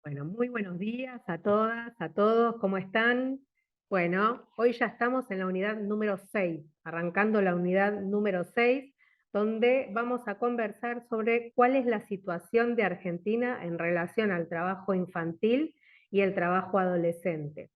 Bueno, muy buenos días a todas, a todos, ¿cómo están? Bueno, hoy ya estamos en la unidad número 6, arrancando la unidad número 6, donde vamos a conversar sobre cuál es la situación de Argentina en relación al trabajo infantil y el trabajo adolescente.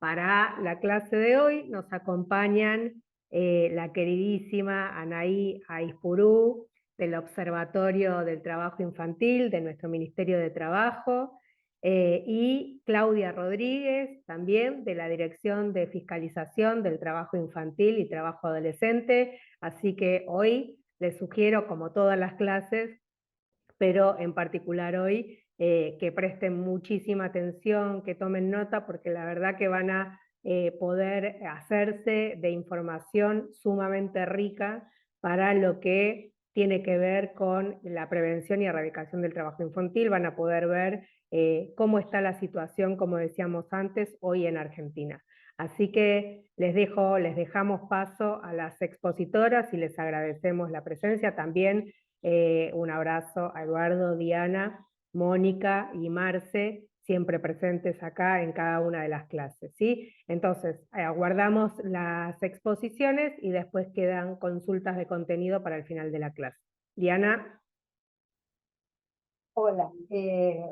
Para la clase de hoy nos acompañan la queridísima Anaí Aispurú, del Observatorio del Trabajo Infantil de nuestro Ministerio de Trabajo, y Claudia Rodríguez, también de la Dirección de Fiscalización del Trabajo Infantil y Trabajo Adolescente. Así que hoy les sugiero, como todas las clases, pero en particular hoy, que presten muchísima atención, que tomen nota, porque la verdad que van a poder hacerse de información sumamente rica para lo que tiene que ver con la prevención y erradicación del trabajo infantil. Van a poder ver cómo está la situación, como decíamos antes, hoy en Argentina. Así que les dejamos paso a las expositoras y les agradecemos la presencia. También un abrazo a Eduardo, Diana, Mónica y Marce, siempre presentes acá en cada una de las clases, ¿sí? Entonces, aguardamos las exposiciones y después quedan consultas de contenido para el final de la clase. Diana. Hola,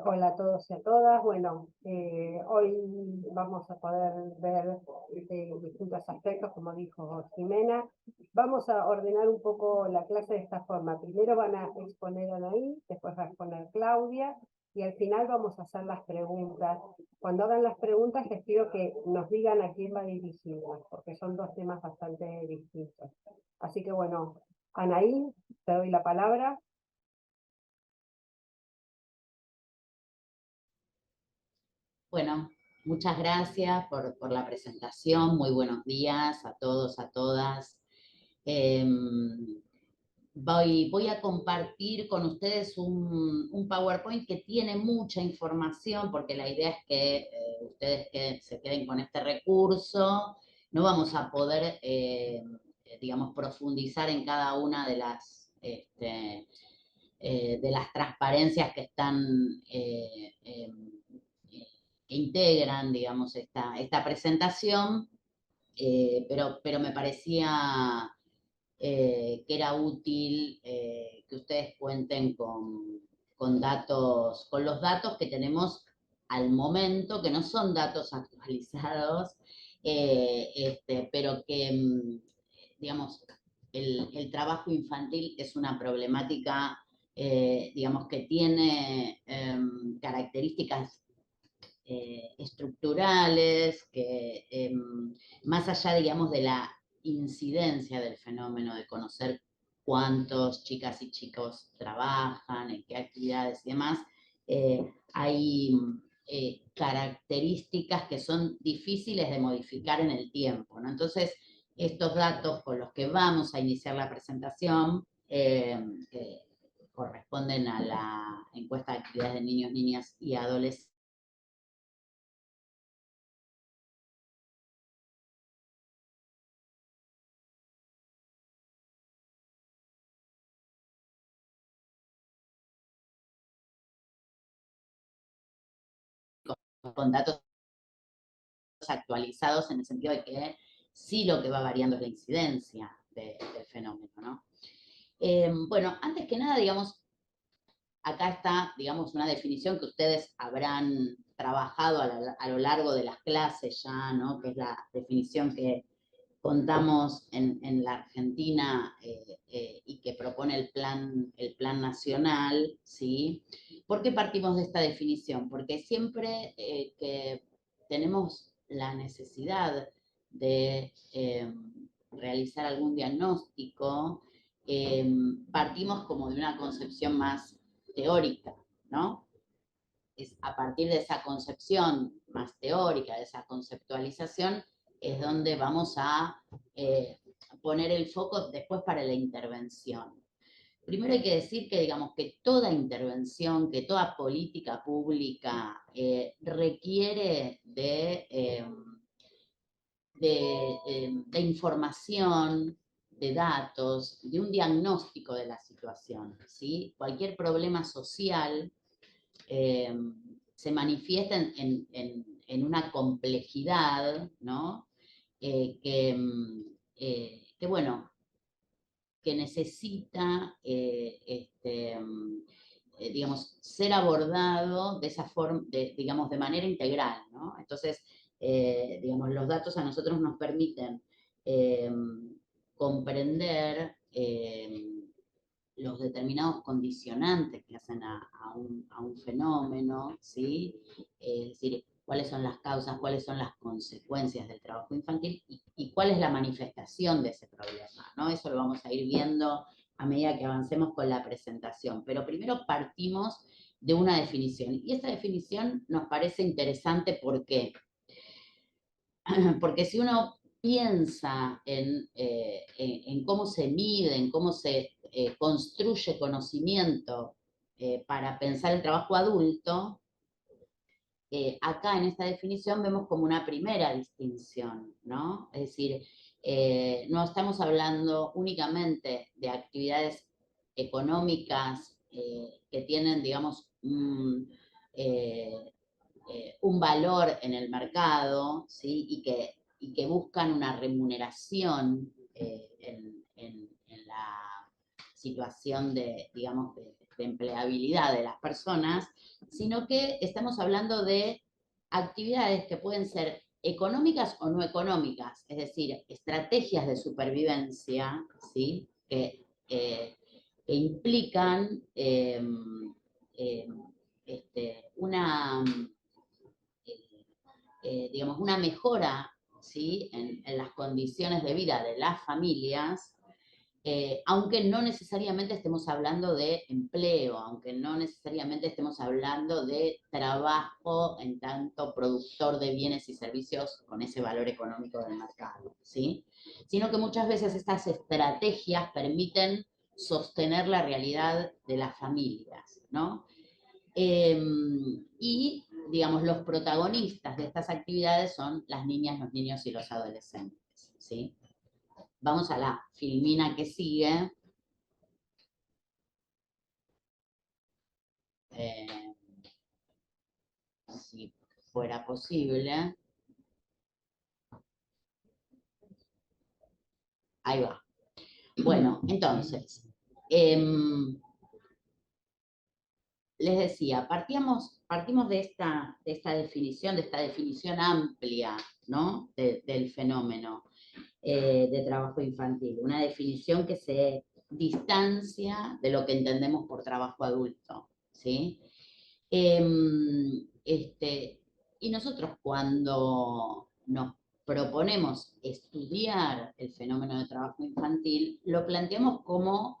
hola a todos y a todas. Bueno, hoy vamos a poder ver distintos aspectos, como dijo Jimena. Vamos a ordenar un poco la clase de esta forma. Primero van a exponer Anaí, después va a exponer Claudia, y al final vamos a hacer las preguntas. Cuando hagan las preguntas, les pido que nos digan a quién va dirigida, porque son dos temas bastante distintos. Así que bueno, Anaí, te doy la palabra. Bueno, muchas gracias por la presentación. Muy buenos días a todos, a todas. Voy a compartir con ustedes un PowerPoint que tiene mucha información, porque la idea es que ustedes se queden con este recurso. No vamos a poder, digamos, profundizar en cada una de las transparencias que están que integran, digamos, esta presentación, pero me parecía que era útil que ustedes cuenten con datos, con los datos que tenemos al momento, que no son datos actualizados, pero que, digamos, el trabajo infantil es una problemática, digamos, que tiene características estructurales, que más allá, digamos, de la incidencia del fenómeno, de conocer cuántos chicas y chicos trabajan, en qué actividades y demás, hay características que son difíciles de modificar en el tiempo, ¿no? Entonces, estos datos con los que vamos a iniciar la presentación, que corresponden a la encuesta de actividades de niños, niñas y adolescentes, con datos actualizados en el sentido de que sí lo que va variando es la incidencia del fenómeno, ¿no? Bueno, antes que nada, digamos, acá está, digamos, una definición que ustedes habrán trabajado a lo largo de las clases ya, ¿no? Que es la definición que contamos en la Argentina y que propone el plan nacional, ¿sí? ¿Por qué partimos de esta definición? Porque siempre que tenemos la necesidad de realizar algún diagnóstico, partimos como de una concepción más teórica, ¿no? Es a partir de esa concepción más teórica, de esa conceptualización, es donde vamos a poner el foco después para la intervención. Primero hay que decir que, digamos, que toda intervención, que toda política pública requiere de información, de datos, de un diagnóstico de la situación, ¿sí? Cualquier problema social se manifiesta en una complejidad, ¿no? Que bueno, que necesita, digamos, ser abordado de esa forma, digamos, de manera integral, ¿no? Entonces, digamos, los datos a nosotros nos permiten comprender los determinados condicionantes que hacen a un fenómeno, ¿sí? Es decir, cuáles son las causas, cuáles son las consecuencias del trabajo infantil y cuál es la manifestación de ese problema, ¿no? Eso lo vamos a ir viendo a medida que avancemos con la presentación. Pero primero partimos de una definición. Y esta definición nos parece interesante, ¿por qué? Porque si uno piensa en cómo se mide, en cómo se construye conocimiento para pensar el trabajo adulto, acá en esta definición vemos como una primera distinción, ¿no? Es decir, no estamos hablando únicamente de actividades económicas que tienen, digamos, un valor en el mercado, ¿sí? Y que buscan una remuneración en la situación de, digamos, de empleabilidad de las personas, sino que estamos hablando de actividades que pueden ser económicas o no económicas, es decir, estrategias de supervivencia, ¿sí? Que implican una, digamos, una mejora, ¿sí? En las condiciones de vida de las familias, aunque no necesariamente estemos hablando de empleo, aunque no necesariamente estemos hablando de trabajo en tanto productor de bienes y servicios con ese valor económico del mercado, ¿sí? Sino que muchas veces estas estrategias permiten sostener la realidad de las familias, ¿no? Y, digamos, los protagonistas de estas actividades son las niñas, los niños y los adolescentes, ¿sí? Vamos a la filmina que sigue. Si fuera posible. Ahí va. Bueno, entonces, les decía, partimos de esta definición amplia, ¿no? Del fenómeno de trabajo infantil. Una definición que se distancia de lo que entendemos por trabajo adulto, ¿sí? Y nosotros cuando nos proponemos estudiar el fenómeno de trabajo infantil, lo planteamos como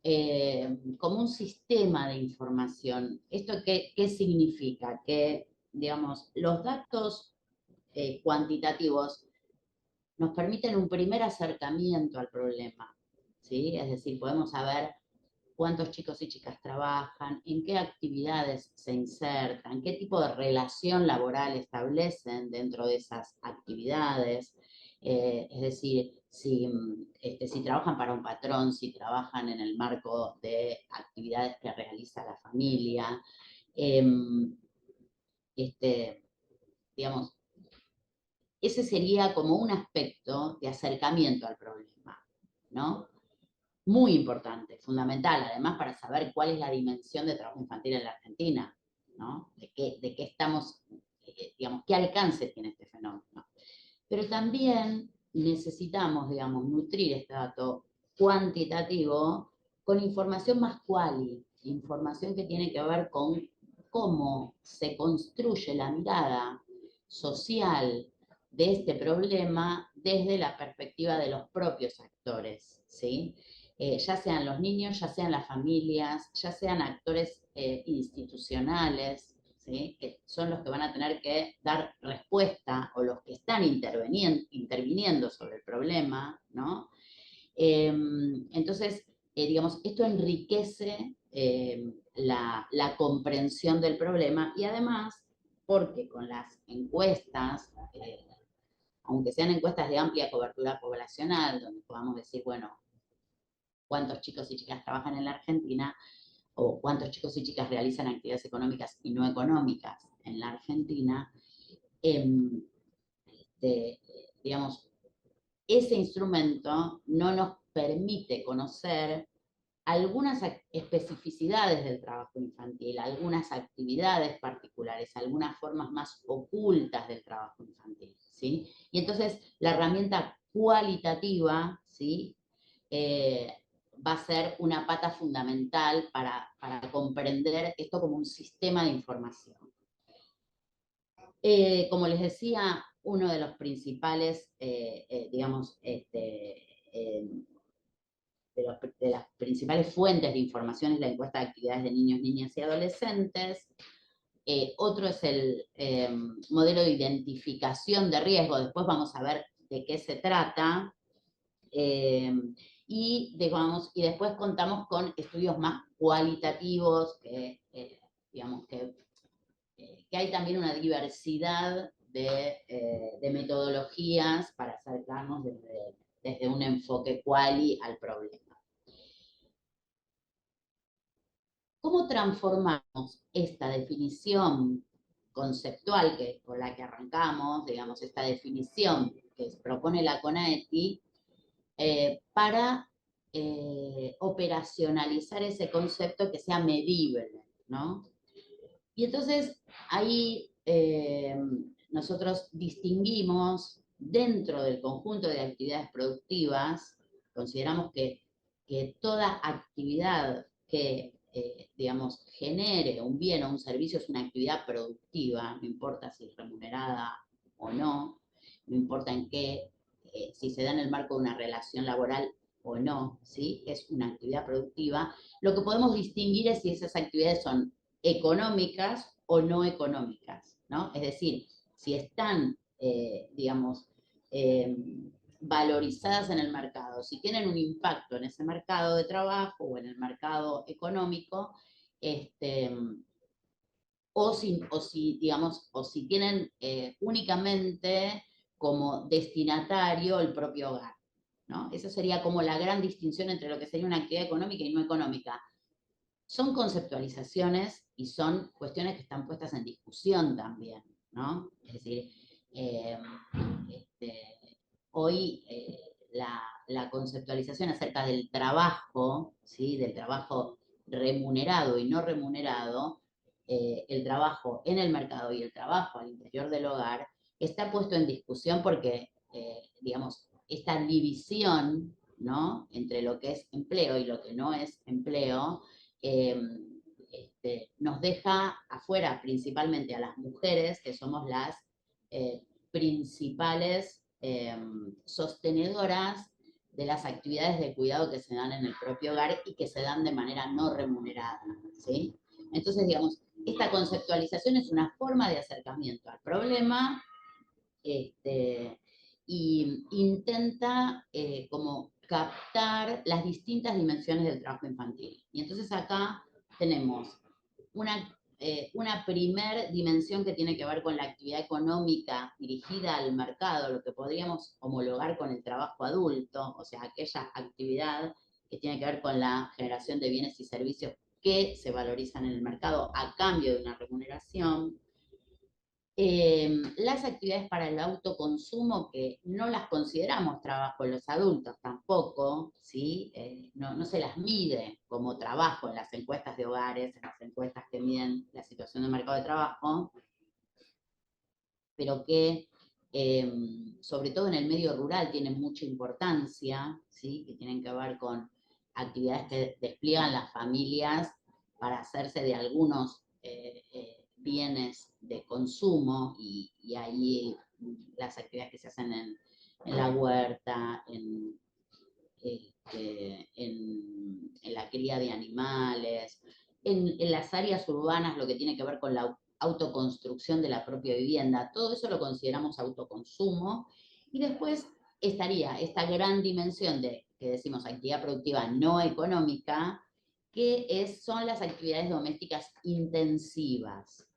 un sistema de información. ¿Esto qué significa? Que, digamos, los datos cuantitativos nos permiten un primer acercamiento al problema, ¿sí? Es decir, podemos saber cuántos chicos y chicas trabajan, en qué actividades se insertan, qué tipo de relación laboral establecen dentro de esas actividades, es decir, si trabajan para un patrón, si trabajan en el marco de actividades que realiza la familia, digamos, ese sería como un aspecto de acercamiento al problema, ¿no? Muy importante, fundamental, además para saber cuál es la dimensión de trabajo infantil en la Argentina, ¿no? De qué estamos, digamos, qué alcance tiene este fenómeno. Pero también necesitamos, digamos, nutrir este dato cuantitativo con información más quali, información que tiene que ver con cómo se construye la mirada social de este problema desde la perspectiva de los propios actores, ¿sí? Ya sean los niños, ya sean las familias, ya sean actores institucionales, ¿sí? Que son los que van a tener que dar respuesta o los que están interviniendo sobre el problema, ¿no? Entonces, digamos, esto enriquece la comprensión del problema y además, porque con las encuestas, aunque sean encuestas de amplia cobertura poblacional, donde podamos decir, bueno, cuántos chicos y chicas trabajan en la Argentina, o cuántos chicos y chicas realizan actividades económicas y no económicas en la Argentina, digamos, ese instrumento no nos permite conocer algunas especificidades del trabajo infantil, algunas actividades particulares, algunas formas más ocultas del trabajo infantil, ¿sí? Y entonces la herramienta cualitativa, ¿sí? Va a ser una pata fundamental para comprender esto como un sistema de información. Como les decía, uno de los principales, digamos, de las principales fuentes de información es la encuesta de actividades de niños, niñas y adolescentes. Otro es el modelo de identificación de riesgo. Después vamos a ver de qué se trata. Y después contamos con estudios más cualitativos, digamos que hay también una diversidad de metodologías para acercarnos desde un enfoque quali al problema. ¿Cómo transformamos esta definición conceptual con la que arrancamos, digamos, esta definición que propone la CONAETI, para operacionalizar ese concepto que sea medible, ¿no? Y entonces ahí nosotros distinguimos dentro del conjunto de actividades productivas, consideramos que toda actividad que, digamos, genere un bien o un servicio es una actividad productiva, no importa si es remunerada o no, no importa en qué, si se da en el marco de una relación laboral o no, ¿sí? Es una actividad productiva. Lo que podemos distinguir es si esas actividades son económicas o no económicas, ¿no? Es decir, si están, digamos, valorizadas en el mercado, si tienen un impacto en ese mercado de trabajo o en el mercado económico, o si tienen únicamente como destinatario el propio hogar, ¿no? Esa sería como la gran distinción entre lo que sería una actividad económica y no económica. Son conceptualizaciones y son cuestiones que están puestas en discusión también, ¿no? Es decir, hoy la conceptualización acerca del trabajo, ¿sí? Del trabajo remunerado y no remunerado, el trabajo en el mercado y el trabajo al interior del hogar, está puesto en discusión porque, digamos, esta división, ¿no? Entre lo que es empleo y lo que no es empleo, nos deja afuera principalmente a las mujeres, que somos las principales sostenedoras de las actividades de cuidado que se dan en el propio hogar y que se dan de manera no remunerada, ¿sí? Entonces, digamos, esta conceptualización es una forma de acercamiento al problema, y intenta como captar las distintas dimensiones del trabajo infantil. Y entonces acá tenemos una primer dimensión que tiene que ver con la actividad económica dirigida al mercado, lo que podríamos homologar con el trabajo adulto, o sea, aquella actividad que tiene que ver con la generación de bienes y servicios que se valorizan en el mercado a cambio de una remuneración. Las actividades para el autoconsumo, que no las consideramos trabajo en los adultos tampoco, ¿sí? No se las mide como trabajo en las encuestas de hogares, en las encuestas que miden la situación del mercado de trabajo, pero que sobre todo en el medio rural tienen mucha importancia, ¿sí? Que tienen que ver con actividades que despliegan las familias para hacerse de algunos bienes de consumo, y ahí las actividades que se hacen en la huerta, en la cría de animales, en las áreas urbanas, lo que tiene que ver con la autoconstrucción de la propia vivienda, todo eso lo consideramos autoconsumo. Y después estaría esta gran dimensión que decimos actividad productiva no económica, que son las actividades domésticas intensivas.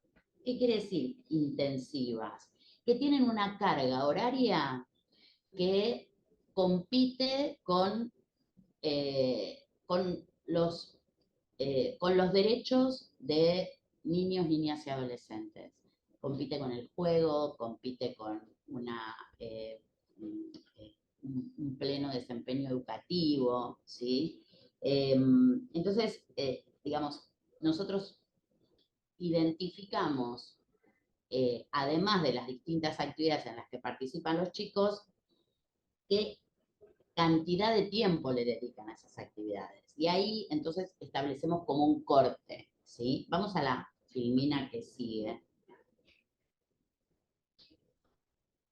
¿Qué quiere decir intensivas? Que tienen una carga horaria que compite con los con los derechos de niños, niñas y adolescentes. Compite con el juego, compite con un pleno desempeño educativo, ¿sí? Entonces, digamos, nosotros identificamos, además de las distintas actividades en las que participan los chicos, qué cantidad de tiempo le dedican a esas actividades. Y ahí entonces establecemos como un corte, ¿sí? Vamos a la filmina que sigue.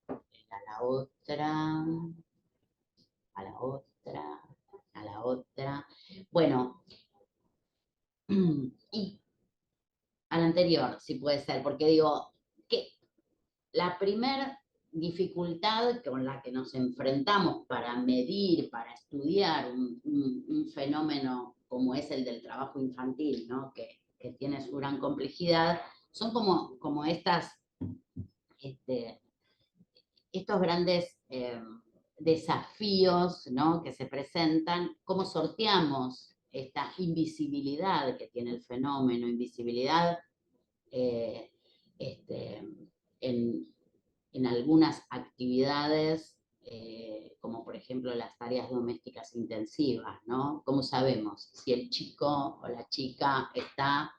A la otra, a la otra, a la otra. Bueno, y a la anterior, si puede ser, porque digo, que la primera dificultad con la que nos enfrentamos para medir, para estudiar un fenómeno como es el del trabajo infantil, ¿no? que tiene su gran complejidad, son como estos grandes desafíos, ¿no? que se presentan, cómo sorteamos esta invisibilidad que tiene el fenómeno, invisibilidad eh, este, en, en algunas actividades, como por ejemplo las tareas domésticas intensivas, ¿no? ¿Cómo sabemos si el chico o la chica está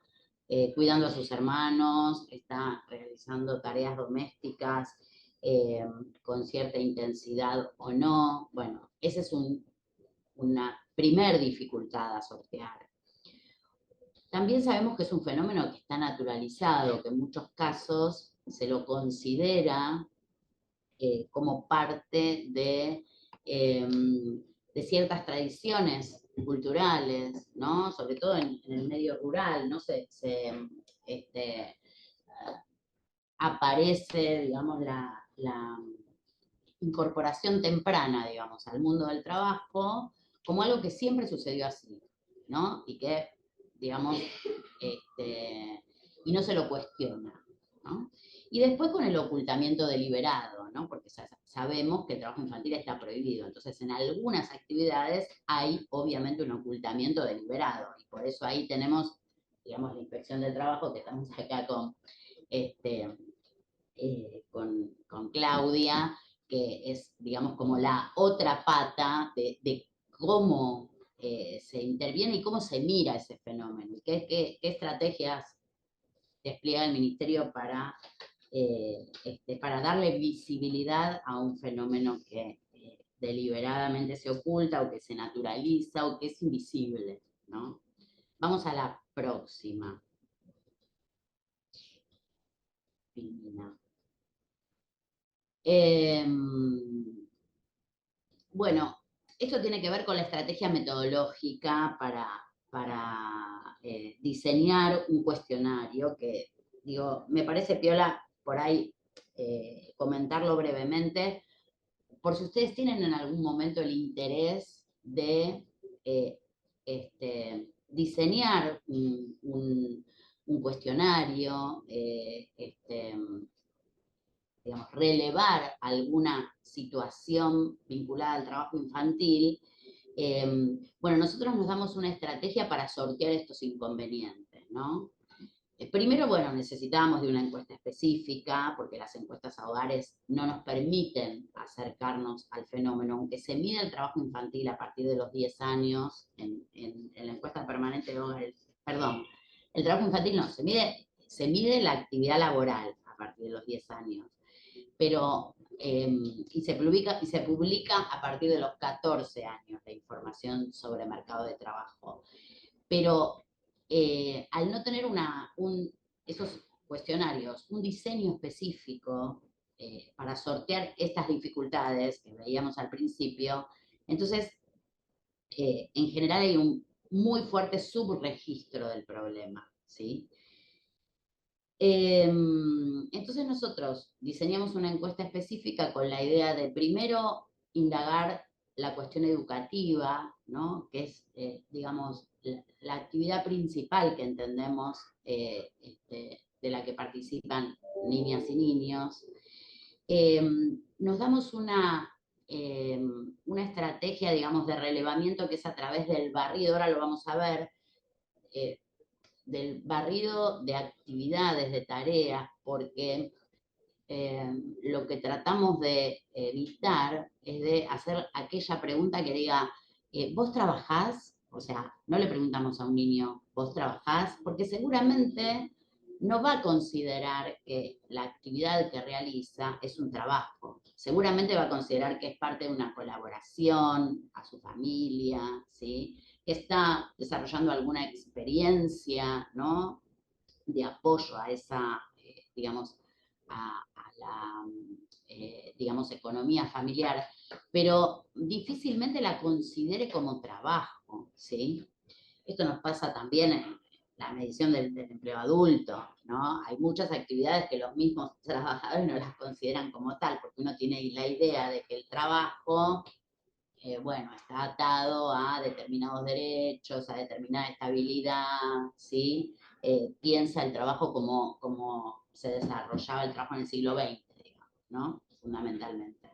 cuidando a sus hermanos, está realizando tareas domésticas eh, con cierta intensidad o no? Bueno, esa es una primer dificultad a sortear. También sabemos que es un fenómeno que está naturalizado, que en muchos casos se lo considera como parte de ciertas tradiciones culturales, ¿no? Sobre todo en el medio rural, ¿no? Este, aparece, digamos, la incorporación temprana, digamos, al mundo del trabajo como algo que siempre sucedió así, ¿no? Y que, digamos, y no se lo cuestiona, ¿no? Y después con el ocultamiento deliberado, ¿no? Porque sabemos que el trabajo infantil está prohibido. Entonces, en algunas actividades hay obviamente un ocultamiento deliberado. Y por eso ahí tenemos, digamos, la inspección del trabajo, que estamos acá con Claudia, que es, digamos, como la otra pata de cómo se interviene y cómo se mira ese fenómeno. Y qué estrategias despliega el Ministerio para darle visibilidad a un fenómeno que deliberadamente se oculta o que se naturaliza o que es invisible, ¿no? Vamos a la próxima. Bueno, esto tiene que ver con la estrategia metodológica para diseñar un cuestionario que, digo, me parece piola por ahí comentarlo brevemente, por si ustedes tienen en algún momento el interés de diseñar un cuestionario, digamos, relevar alguna situación vinculada al trabajo infantil, bueno, nosotros nos damos una estrategia para sortear estos inconvenientes, ¿no? Primero, bueno, necesitábamos de una encuesta específica, porque las encuestas a hogares no nos permiten acercarnos al fenómeno, aunque se mide el trabajo infantil a partir de los 10 años, en la encuesta permanente de hogares, perdón, el trabajo infantil no, se mide la actividad laboral a partir de los 10 años, pero y se publica a partir de los 14 años la información sobre mercado de trabajo. Pero al no tener esos cuestionarios, un diseño específico para sortear estas dificultades que veíamos al principio, entonces en general hay un muy fuerte subregistro del problema, ¿sí? Entonces nosotros diseñamos una encuesta específica con la idea de primero indagar la cuestión educativa, ¿no? Que es, digamos, la actividad principal que entendemos de la que participan niñas y niños. Nos damos una estrategia, digamos, de relevamiento que es a través del barrido, ahora lo vamos a ver, del barrido de actividades, de tareas, porque lo que tratamos de evitar es de hacer aquella pregunta que diga, ¿vos trabajás? O sea, no le preguntamos a un niño, ¿vos trabajás? Porque seguramente no va a considerar que la actividad que realiza es un trabajo. Seguramente va a considerar que es parte de una colaboración a su familia, ¿sí? Que está desarrollando alguna experiencia, ¿no? De apoyo a esa, digamos, a la, digamos, economía familiar, pero difícilmente la considere como trabajo, ¿sí? Esto nos pasa también en la medición del empleo adulto, ¿no? Hay muchas actividades que los mismos trabajadores no las consideran como tal, porque uno tiene la idea de que el trabajo, bueno, está atado a determinados derechos, a determinada estabilidad, ¿sí? Piensa el trabajo como se desarrollaba el trabajo en el siglo XX, digamos, ¿no? Fundamentalmente.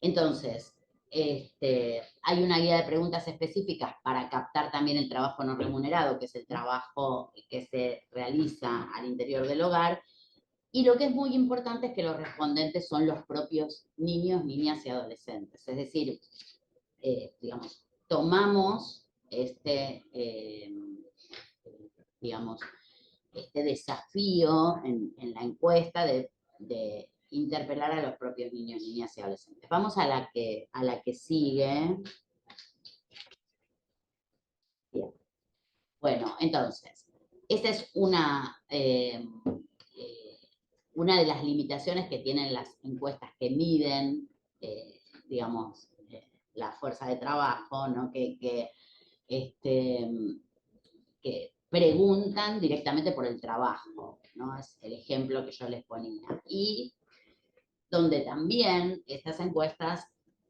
Entonces, hay una guía de preguntas específicas para captar también el trabajo no remunerado, que es el trabajo que se realiza al interior del hogar, y lo que es muy importante es que los respondentes son los propios niños, niñas y adolescentes. Es decir, digamos, tomamos digamos, este desafío en la encuesta de interpelar a los propios niños, niñas y adolescentes. Vamos a la que sigue. Bien. Bueno, entonces, esta es una de las limitaciones que tienen las encuestas que miden, digamos, la fuerza de trabajo, ¿no? Que preguntan directamente por el trabajo, ¿no? Es el ejemplo que yo les ponía. Y donde también estas encuestas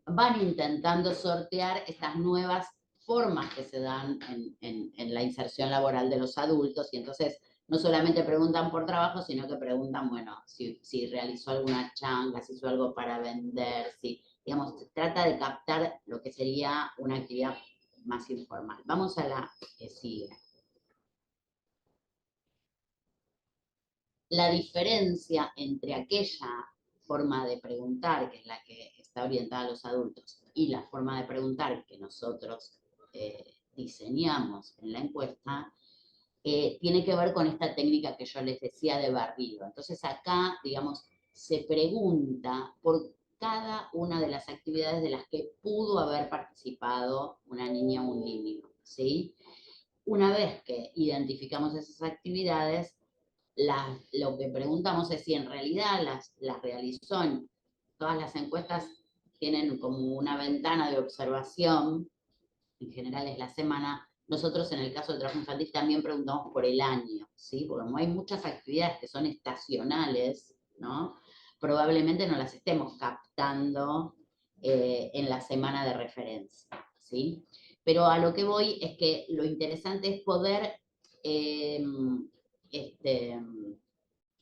van intentando sortear estas nuevas formas que se dan en la inserción laboral de los adultos, y entonces no solamente preguntan por trabajo, sino que preguntan, bueno, si realizó alguna changa, si hizo algo para vender, si, digamos, se trata de captar lo que sería una actividad más informal. Vamos a la que sigue. La diferencia entre aquella forma de preguntar, que es la que está orientada a los adultos, y la forma de preguntar que nosotros diseñamos en la encuesta, tiene que ver con esta técnica que yo les decía de barrido. Entonces acá, digamos, se pregunta por cada una de las actividades de las que pudo haber participado una niña o un niño, ¿sí? Una vez que identificamos esas actividades, lo que preguntamos es si en realidad las realizó. Todas las encuestas tienen como una ventana de observación, en general es la semana. Nosotros en el caso de trabajo infantil también preguntamos por el año, ¿sí? Porque como hay muchas actividades que son estacionales, ¿no? Probablemente no las estemos captando en la semana de referencia, ¿sí? Pero a lo que voy es que lo interesante es poder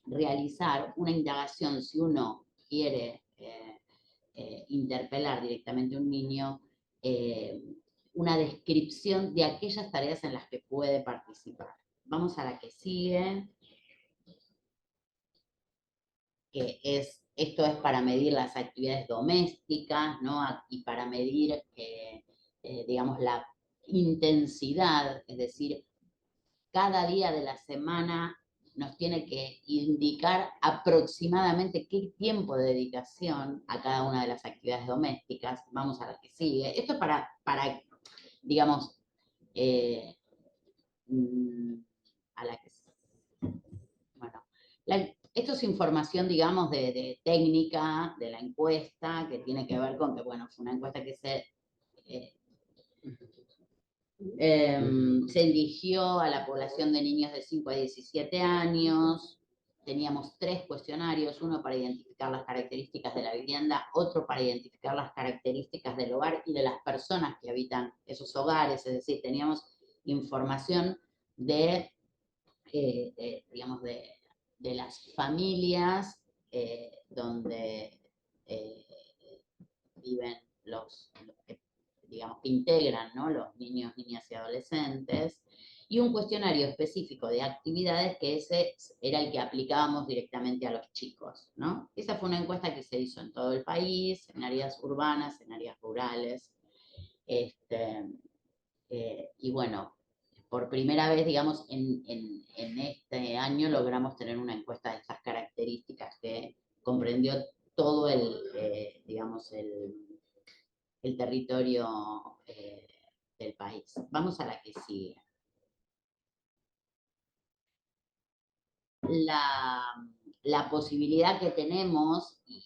realizar una indagación si uno quiere interpelar directamente a un niño, una descripción de aquellas tareas en las que puede participar. Vamos a la que sigue, esto es para medir las actividades domésticas, ¿no? Y para medir, digamos, la intensidad, es decir, cada día de la semana nos tiene que indicar aproximadamente qué tiempo de dedicación a cada una de las actividades domésticas. Vamos a la que sigue. Esto es para digamos, a la que... Bueno, esto es información, digamos, de técnica, de la encuesta, que tiene que ver con que, bueno, fue una encuesta que se dirigió a la población de niños de 5 a 17 años. Teníamos 3 cuestionarios, uno para identificar las características de la vivienda, otro para identificar las características del hogar y de las personas que habitan esos hogares, es decir, teníamos información digamos, de las familias donde viven los que digamos, que integran, ¿no?, los niños, niñas y adolescentes, y un cuestionario específico de actividades que ese era el que aplicábamos directamente a los chicos, ¿no? Esa fue una encuesta que se hizo en todo el país, en áreas urbanas, en áreas rurales, y bueno, por primera vez, digamos, en este año logramos tener una encuesta de estas características que comprendió todo digamos, el territorio del país. Vamos a la que sigue. La posibilidad que tenemos, y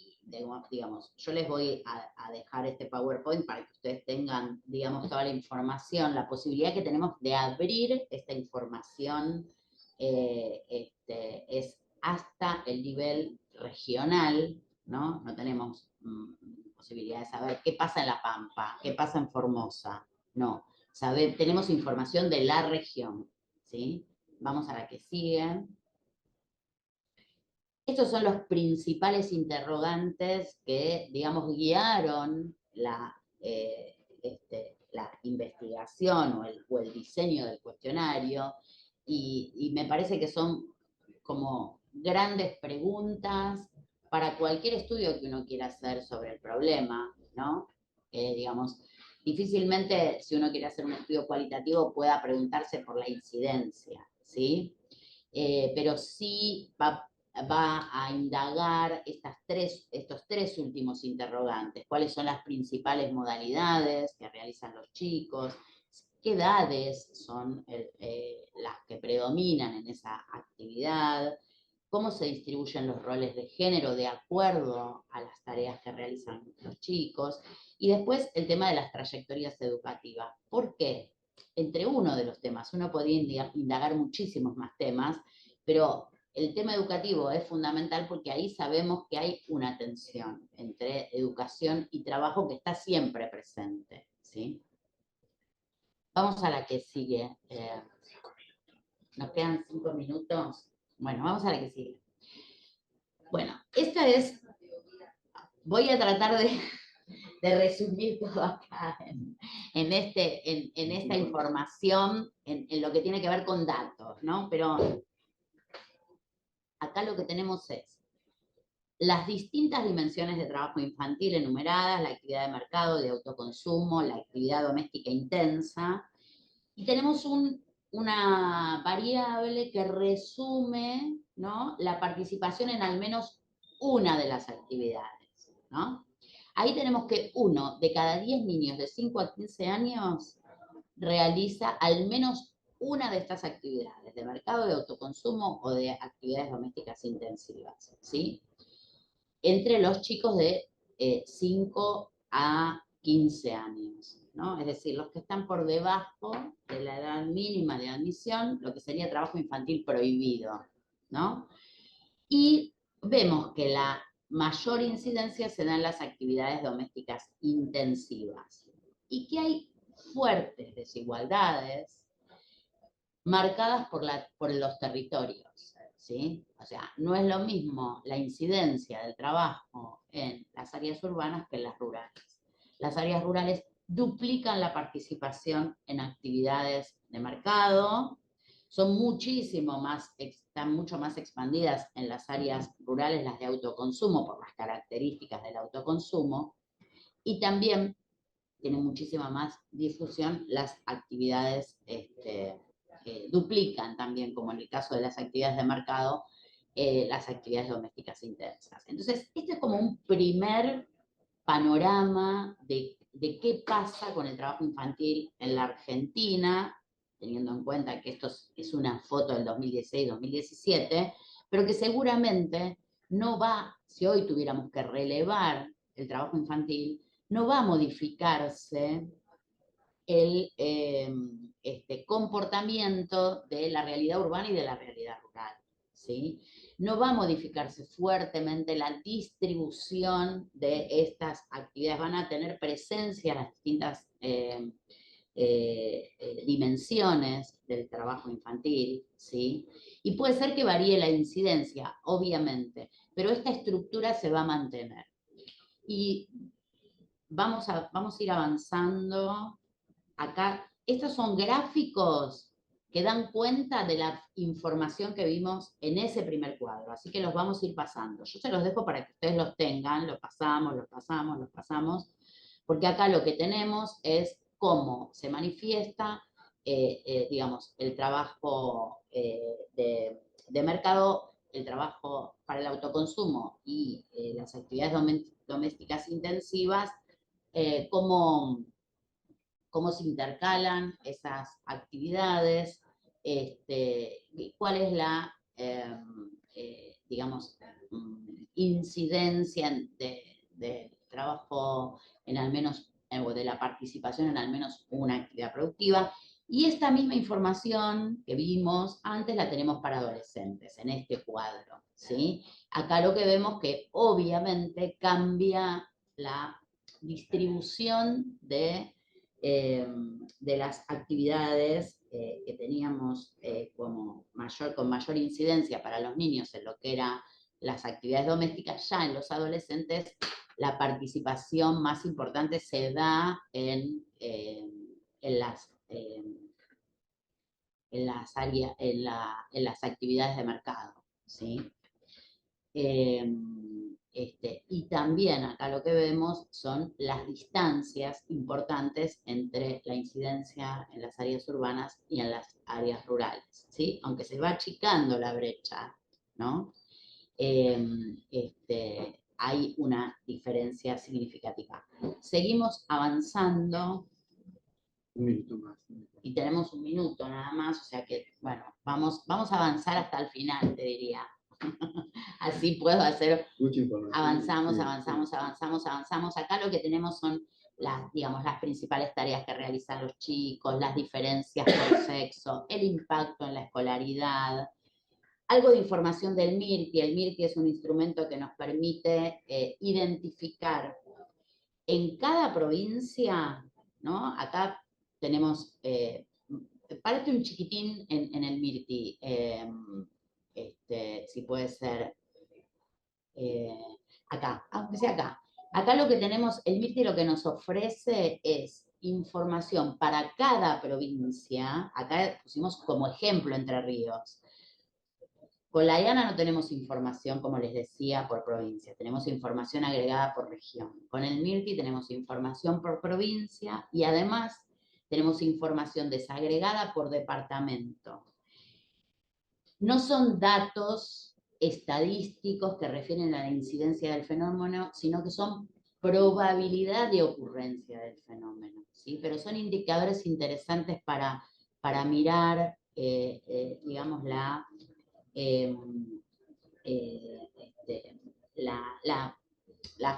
digamos, yo les voy a dejar este PowerPoint para que ustedes tengan, digamos, toda la información, la posibilidad que tenemos de abrir esta información es hasta el nivel regional, ¿no? No tenemos posibilidad de saber qué pasa en La Pampa, qué pasa en Formosa, no. Tenemos información de la región, ¿sí? Vamos a la que sigue. Estos son los principales interrogantes que, digamos, guiaron la investigación o el diseño del cuestionario, y me parece que son como grandes preguntas para cualquier estudio que uno quiera hacer sobre el problema, ¿no? Digamos, difícilmente si uno quiere hacer un estudio cualitativo pueda preguntarse por la incidencia, ¿sí? Pero sí va a indagar estos tres últimos interrogantes. ¿Cuáles son las principales modalidades que realizan los chicos? ¿Qué edades son las que predominan en esa actividad? ¿Cómo se distribuyen los roles de género de acuerdo a las tareas que realizan los chicos? Y después el tema de las trayectorias educativas. ¿Por qué? Entre uno de los temas, uno podría indagar muchísimos más temas, pero el tema educativo es fundamental porque ahí sabemos que hay una tensión entre educación y trabajo que está siempre presente, ¿sí? Vamos a la que sigue. Nos quedan 5 minutos. Bueno, vamos a la que sigue. Bueno, esta es... Voy a tratar de resumir todo acá en esta información, en lo que tiene que ver con datos, ¿no? Pero acá lo que tenemos es las distintas dimensiones de trabajo infantil enumeradas, la actividad de mercado, de autoconsumo, la actividad doméstica intensa, y tenemos una variable que resume, ¿no?, la participación en al menos una de las actividades, ¿no? Ahí tenemos que 1 de cada 10 niños de 5 a 15 años realiza al menos una de estas actividades, de mercado, de autoconsumo o de actividades domésticas intensivas, ¿sí? Entre los chicos de 5 a 15 años, ¿no? Es decir, los que están por debajo de la edad mínima de admisión, lo que sería trabajo infantil prohibido, ¿no? Y vemos que la mayor incidencia se da en las actividades domésticas intensivas y que hay fuertes desigualdades marcadas por los territorios, ¿sí? O sea, no es lo mismo la incidencia del trabajo en las áreas urbanas que en las rurales. Las áreas rurales duplican la participación en actividades de mercado, son están mucho más expandidas en las áreas rurales las de autoconsumo por las características del autoconsumo, y también tienen muchísima más difusión las actividades, duplican también, como en el caso de las actividades de mercado, las actividades domésticas intensas. Entonces, este es como un primer panorama de qué pasa con el trabajo infantil en la Argentina, teniendo en cuenta que esto es una foto del 2016-2017, pero que seguramente no va, si hoy tuviéramos que relevar el trabajo infantil, no va a modificarse el comportamiento de la realidad urbana y de la realidad rural, ¿sí? No va a modificarse fuertemente la distribución de estas actividades, van a tener presencia las distintas dimensiones del trabajo infantil, ¿sí? Y puede ser que varíe la incidencia, obviamente, pero esta estructura se va a mantener. Y vamos a ir avanzando acá. Estos son gráficos que dan cuenta de la información que vimos en ese primer cuadro, así que los vamos a ir pasando. Yo se los dejo para que ustedes los tengan, los pasamos, porque acá lo que tenemos es cómo se manifiesta, digamos, el trabajo de mercado, el trabajo para el autoconsumo y las actividades domésticas intensivas, cómo se intercalan esas actividades, cuál es la, digamos, incidencia de trabajo en al menos, o de la participación en al menos una actividad productiva. Y esta misma información que vimos antes la tenemos para adolescentes, en este cuadro, ¿sí? Acá lo que vemos que obviamente cambia la distribución de las actividades que teníamos con mayor incidencia para los niños en lo que eran las actividades domésticas. Ya en los adolescentes la participación más importante se da en las actividades de mercado, ¿sí? Y también acá lo que vemos son las distancias importantes entre la incidencia en las áreas urbanas y en las áreas rurales, ¿sí? Aunque se va achicando la brecha, ¿no? Hay una diferencia significativa. Seguimos avanzando. Un minuto más. Y tenemos un minuto nada más, o sea que, bueno, vamos a avanzar hasta el final, te diría. Así puedo hacer, avanzamos. Acá lo que tenemos son digamos, las principales tareas que realizan los chicos, las diferencias por sexo, el impacto en la escolaridad, algo de información del MIRTI. El MIRTI es un instrumento que nos permite identificar en cada provincia, ¿no? Acá tenemos, párate un chiquitín en el MIRTI, si puede ser acá, aunque sea acá. Acá lo que tenemos, el MIRTI lo que nos ofrece es información para cada provincia. Acá pusimos como ejemplo Entre Ríos. Con la IANA no tenemos información, como les decía, por provincia, tenemos información agregada por región. Con el MIRTI tenemos información por provincia y además tenemos información desagregada por departamento. No son datos estadísticos que refieren a la incidencia del fenómeno, sino que son probabilidad de ocurrencia del fenómeno, ¿sí? Pero son indicadores interesantes para mirar, digamos, la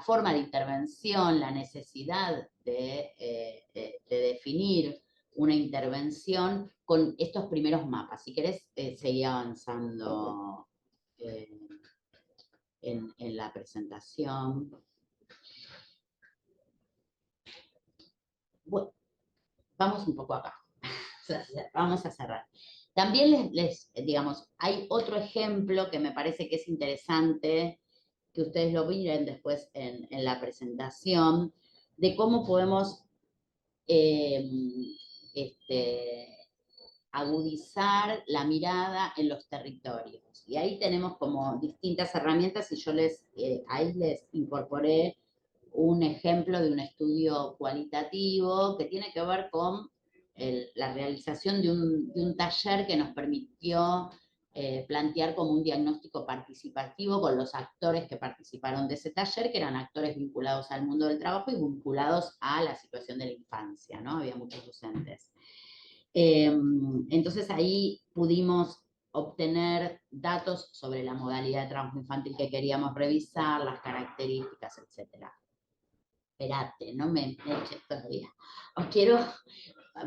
forma de intervención, la necesidad de definir una intervención con estos primeros mapas. Si querés, seguir avanzando en la presentación. Bueno, vamos un poco acá. Vamos a cerrar. También digamos, hay otro ejemplo que me parece que es interesante, que ustedes lo miren después en la presentación, de cómo podemos agudizar la mirada en los territorios. Y ahí tenemos como distintas herramientas y yo ahí les incorporé un ejemplo de un estudio cualitativo que tiene que ver con la realización de un taller que nos permitió plantear como un diagnóstico participativo con los actores que participaron de ese taller, que eran actores vinculados al mundo del trabajo y vinculados a la situación de la infancia, ¿no? Había muchos docentes. Entonces ahí pudimos obtener datos sobre la modalidad de trabajo infantil que queríamos revisar, las características, etc. Esperate, no me eches todavía.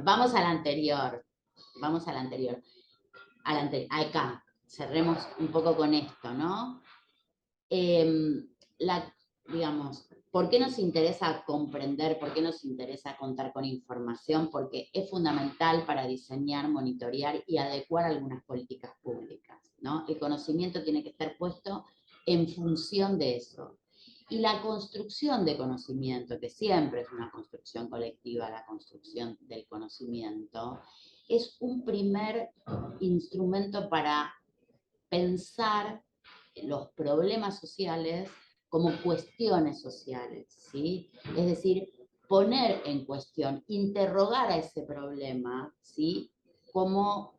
Vamos a la anterior. Acá, cerremos un poco con esto, ¿no? Digamos, ¿por qué nos interesa comprender? ¿Por qué nos interesa contar con información? Porque es fundamental para diseñar, monitorear y adecuar algunas políticas públicas, ¿no? El conocimiento tiene que estar puesto en función de eso. Y la construcción de conocimiento, que siempre es una construcción colectiva, la construcción del conocimiento, es un primer instrumento para pensar los problemas sociales como cuestiones sociales, ¿sí? Es decir, poner en cuestión, interrogar a ese problema, ¿sí? Como,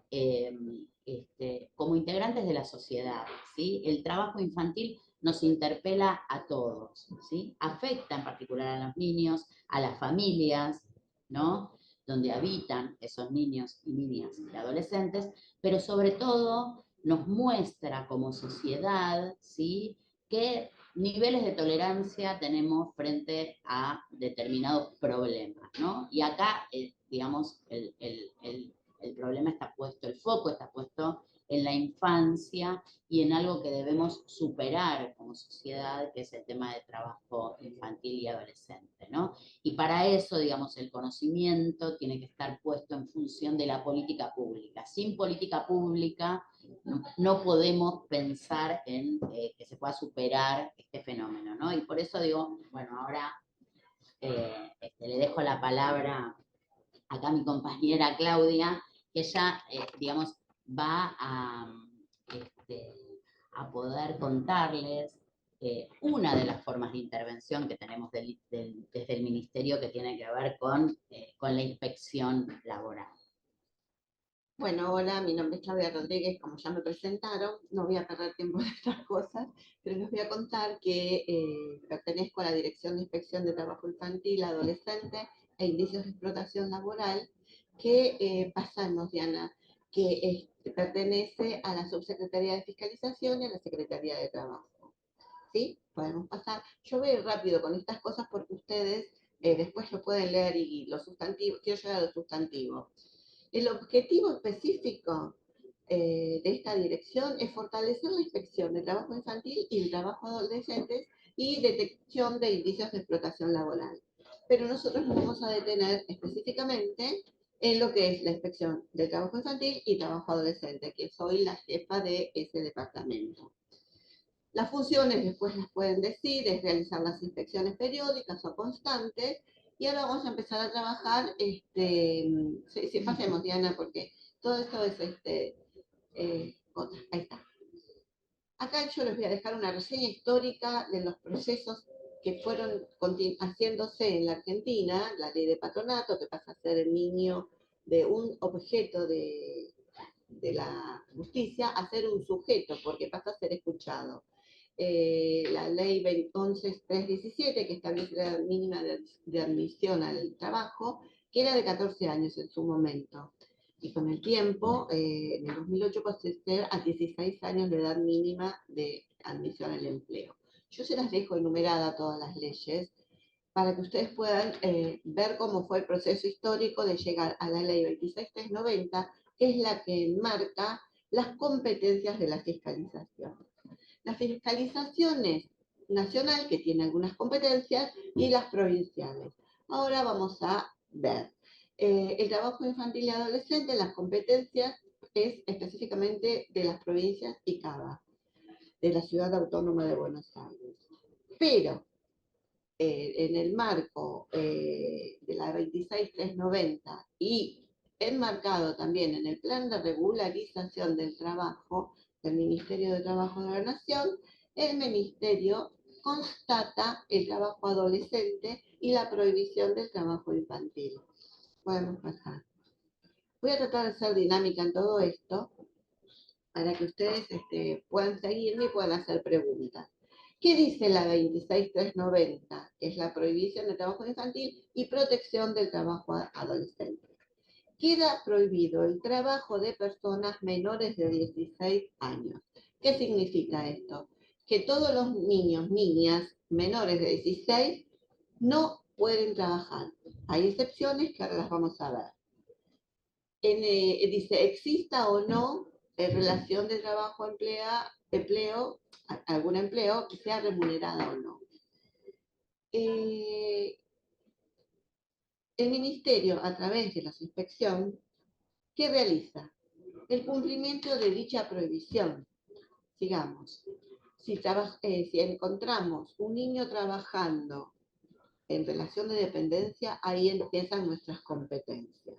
como integrantes de la sociedad, ¿sí? El trabajo infantil nos interpela a todos, ¿sí? Afecta en particular a los niños, a las familias, ¿no? Donde habitan esos niños y niñas y adolescentes, pero sobre todo nos muestra como sociedad, ¿sí? Qué niveles de tolerancia tenemos frente a determinados problemas, ¿no? Y acá, digamos, el problema está puesto, el foco está puesto en la infancia y en algo que debemos superar como sociedad, que es el tema de trabajo infantil y adolescente, ¿no? Y para eso, digamos, el conocimiento tiene que estar puesto en función de la política pública. Sin política pública no podemos pensar en que se pueda superar este fenómeno, ¿no? Y por eso digo, bueno, ahora le dejo la palabra acá a mi compañera Claudia, que ella, digamos, va a poder contarles una de las formas de intervención que tenemos desde el Ministerio, que tiene que ver con la inspección laboral. Bueno, hola, mi nombre es Claudia Rodríguez, como ya me presentaron, no voy a perder tiempo en estas cosas, pero les voy a contar que pertenezco a la Dirección de Inspección de Trabajo Infantil, Adolescente e Indicios de Explotación Laboral, que pasamos, Diana, que pertenece a la Subsecretaría de Fiscalización y a la Secretaría de Trabajo. ¿Sí? Podemos pasar. Yo voy rápido con estas cosas porque ustedes después lo pueden leer y los sustantivos, quiero llegar a los sustantivos. El objetivo específico de esta dirección es fortalecer la inspección de trabajo infantil y de trabajo adolescente y detección de indicios de explotación laboral. Pero nosotros nos vamos a detener específicamente en lo que es la inspección de trabajo infantil y trabajo adolescente, que soy la jefa de ese departamento. Las funciones después las pueden decir, es realizar las inspecciones periódicas o constantes, y ahora vamos a empezar a trabajar, si pasemos, Diana, porque todo esto es, ahí está. Acá yo les voy a dejar una reseña histórica de los procesos que fueron haciéndose en la Argentina, la ley de patronato, que pasa a ser el niño de un objeto de la justicia a ser un sujeto, porque pasa a ser escuchado. La ley 11.317, que establece la edad mínima de admisión al trabajo, que era de 14 años en su momento. Y con el tiempo, en el 2008 pasó a ser a 16 años la edad mínima de admisión al empleo. Yo se las dejo enumeradas todas las leyes para que ustedes puedan ver cómo fue el proceso histórico de llegar a la ley 26.390, que es la que enmarca las competencias de la fiscalización. La fiscalización es nacional, que tiene algunas competencias, y las provinciales. Ahora vamos a ver. El trabajo infantil y adolescente, las competencias es específicamente de las provincias y CABA, de la Ciudad Autónoma de Buenos Aires. Pero en el marco de la 26.390 y enmarcado también en el plan de regularización del trabajo del Ministerio de Trabajo de la Nación, el Ministerio constata el trabajo adolescente y la prohibición del trabajo infantil. Podemos pasar. Voy a tratar de ser dinámica en todo esto para que ustedes puedan seguirme y puedan hacer preguntas. ¿Qué dice la 26.390? Es la prohibición del trabajo infantil y protección del trabajo adolescente. Queda prohibido el trabajo de personas menores de 16 años. ¿Qué significa esto? Que todos los niños, niñas menores de 16 no pueden trabajar. Hay excepciones que ahora las vamos a ver. Dice, exista o no relación de trabajo-empleo, algún empleo que sea remunerada o no. El Ministerio, a través de la inspección, ¿qué realiza? El cumplimiento de dicha prohibición. Sigamos. si encontramos un niño trabajando en relación de dependencia, ahí empiezan nuestras competencias.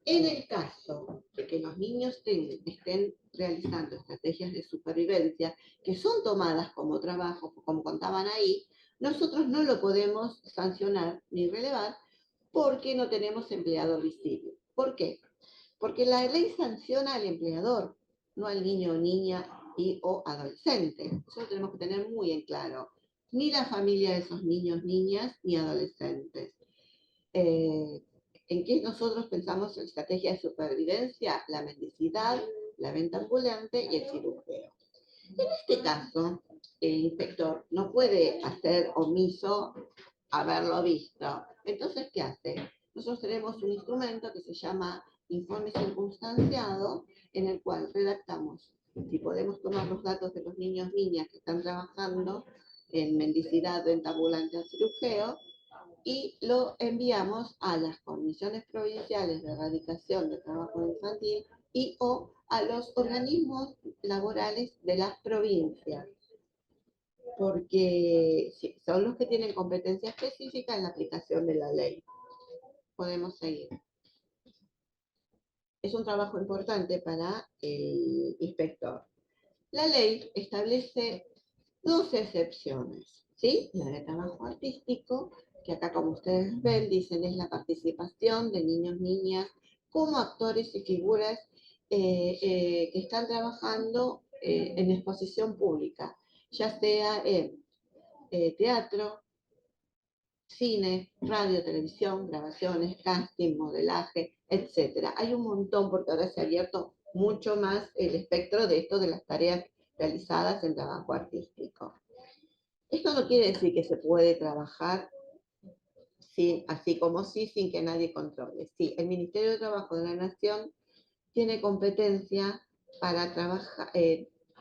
En el caso de que los niños estén realizando estrategias de supervivencia que son tomadas como trabajo, como contaban ahí, nosotros no lo podemos sancionar ni relevar porque no tenemos empleador visible. ¿Por qué? Porque la ley sanciona al empleador, no al niño o niña o adolescente. Eso lo tenemos que tener muy en claro. Ni la familia de esos niños, niñas, ni adolescentes. ¿En qué nosotros pensamos en estrategia de supervivencia? La mendicidad, la venta ambulante y el cirujeo. En este caso, el inspector no puede hacer omiso haberlo visto. Entonces, ¿qué hace? Nosotros tenemos un instrumento que se llama informe circunstanciado, en el cual redactamos, si podemos tomar los datos de los niños, niñas que están trabajando en mendicidad, venta ambulante o cirujeo, y lo enviamos a las comisiones provinciales de erradicación de trabajo infantil y o a los organismos laborales de las provincias, porque son los que tienen competencia específica en la aplicación de la ley. Podemos seguir. Es un trabajo importante para el inspector. La ley establece dos excepciones, ¿sí? La de trabajo artístico, que acá como ustedes ven, dicen es la participación de niños, niñas, como actores y figuras que están trabajando en exposición pública, ya sea en teatro, cine, radio, televisión, grabaciones, casting, modelaje, etc. Hay un montón porque ahora se ha abierto mucho más el espectro de esto de las tareas realizadas en trabajo artístico. Esto no quiere decir que se puede trabajar así como sí, sin que nadie controle. Sí, el Ministerio de Trabajo de la Nación tiene competencia para trabajar,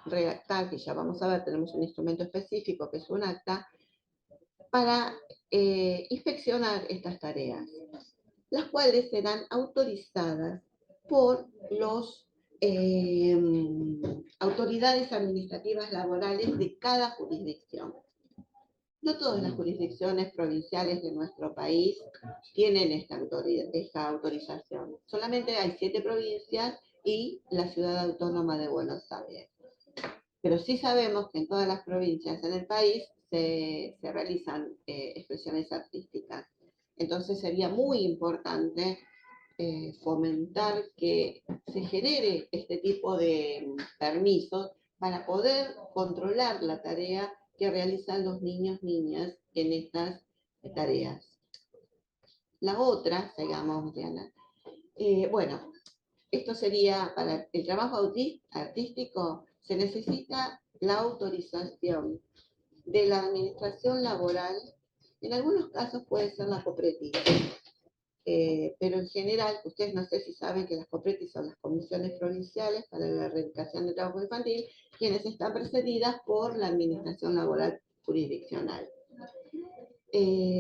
redactar, que ya vamos a ver, tenemos un instrumento específico que es un acta, para inspeccionar estas tareas, las cuales serán autorizadas por los autoridades administrativas laborales de cada jurisdicción. No todas las jurisdicciones provinciales de nuestro país tienen esta autorización. Solamente hay 7 provincias y la Ciudad Autónoma de Buenos Aires. Pero sí sabemos que en todas las provincias en el país se realizan expresiones artísticas. Entonces sería muy importante fomentar que se genere este tipo de permisos para poder controlar la tarea que realizan los niños, niñas en estas tareas. La otra, digamos, Diana, bueno, esto sería para el trabajo artístico, se necesita la autorización de la administración laboral, en algunos casos puede ser la cooperativa, pero en general, ustedes no sé si saben que las COPRETI son las comisiones provinciales para la erradicación del trabajo infantil, quienes están precedidas por la administración laboral jurisdiccional.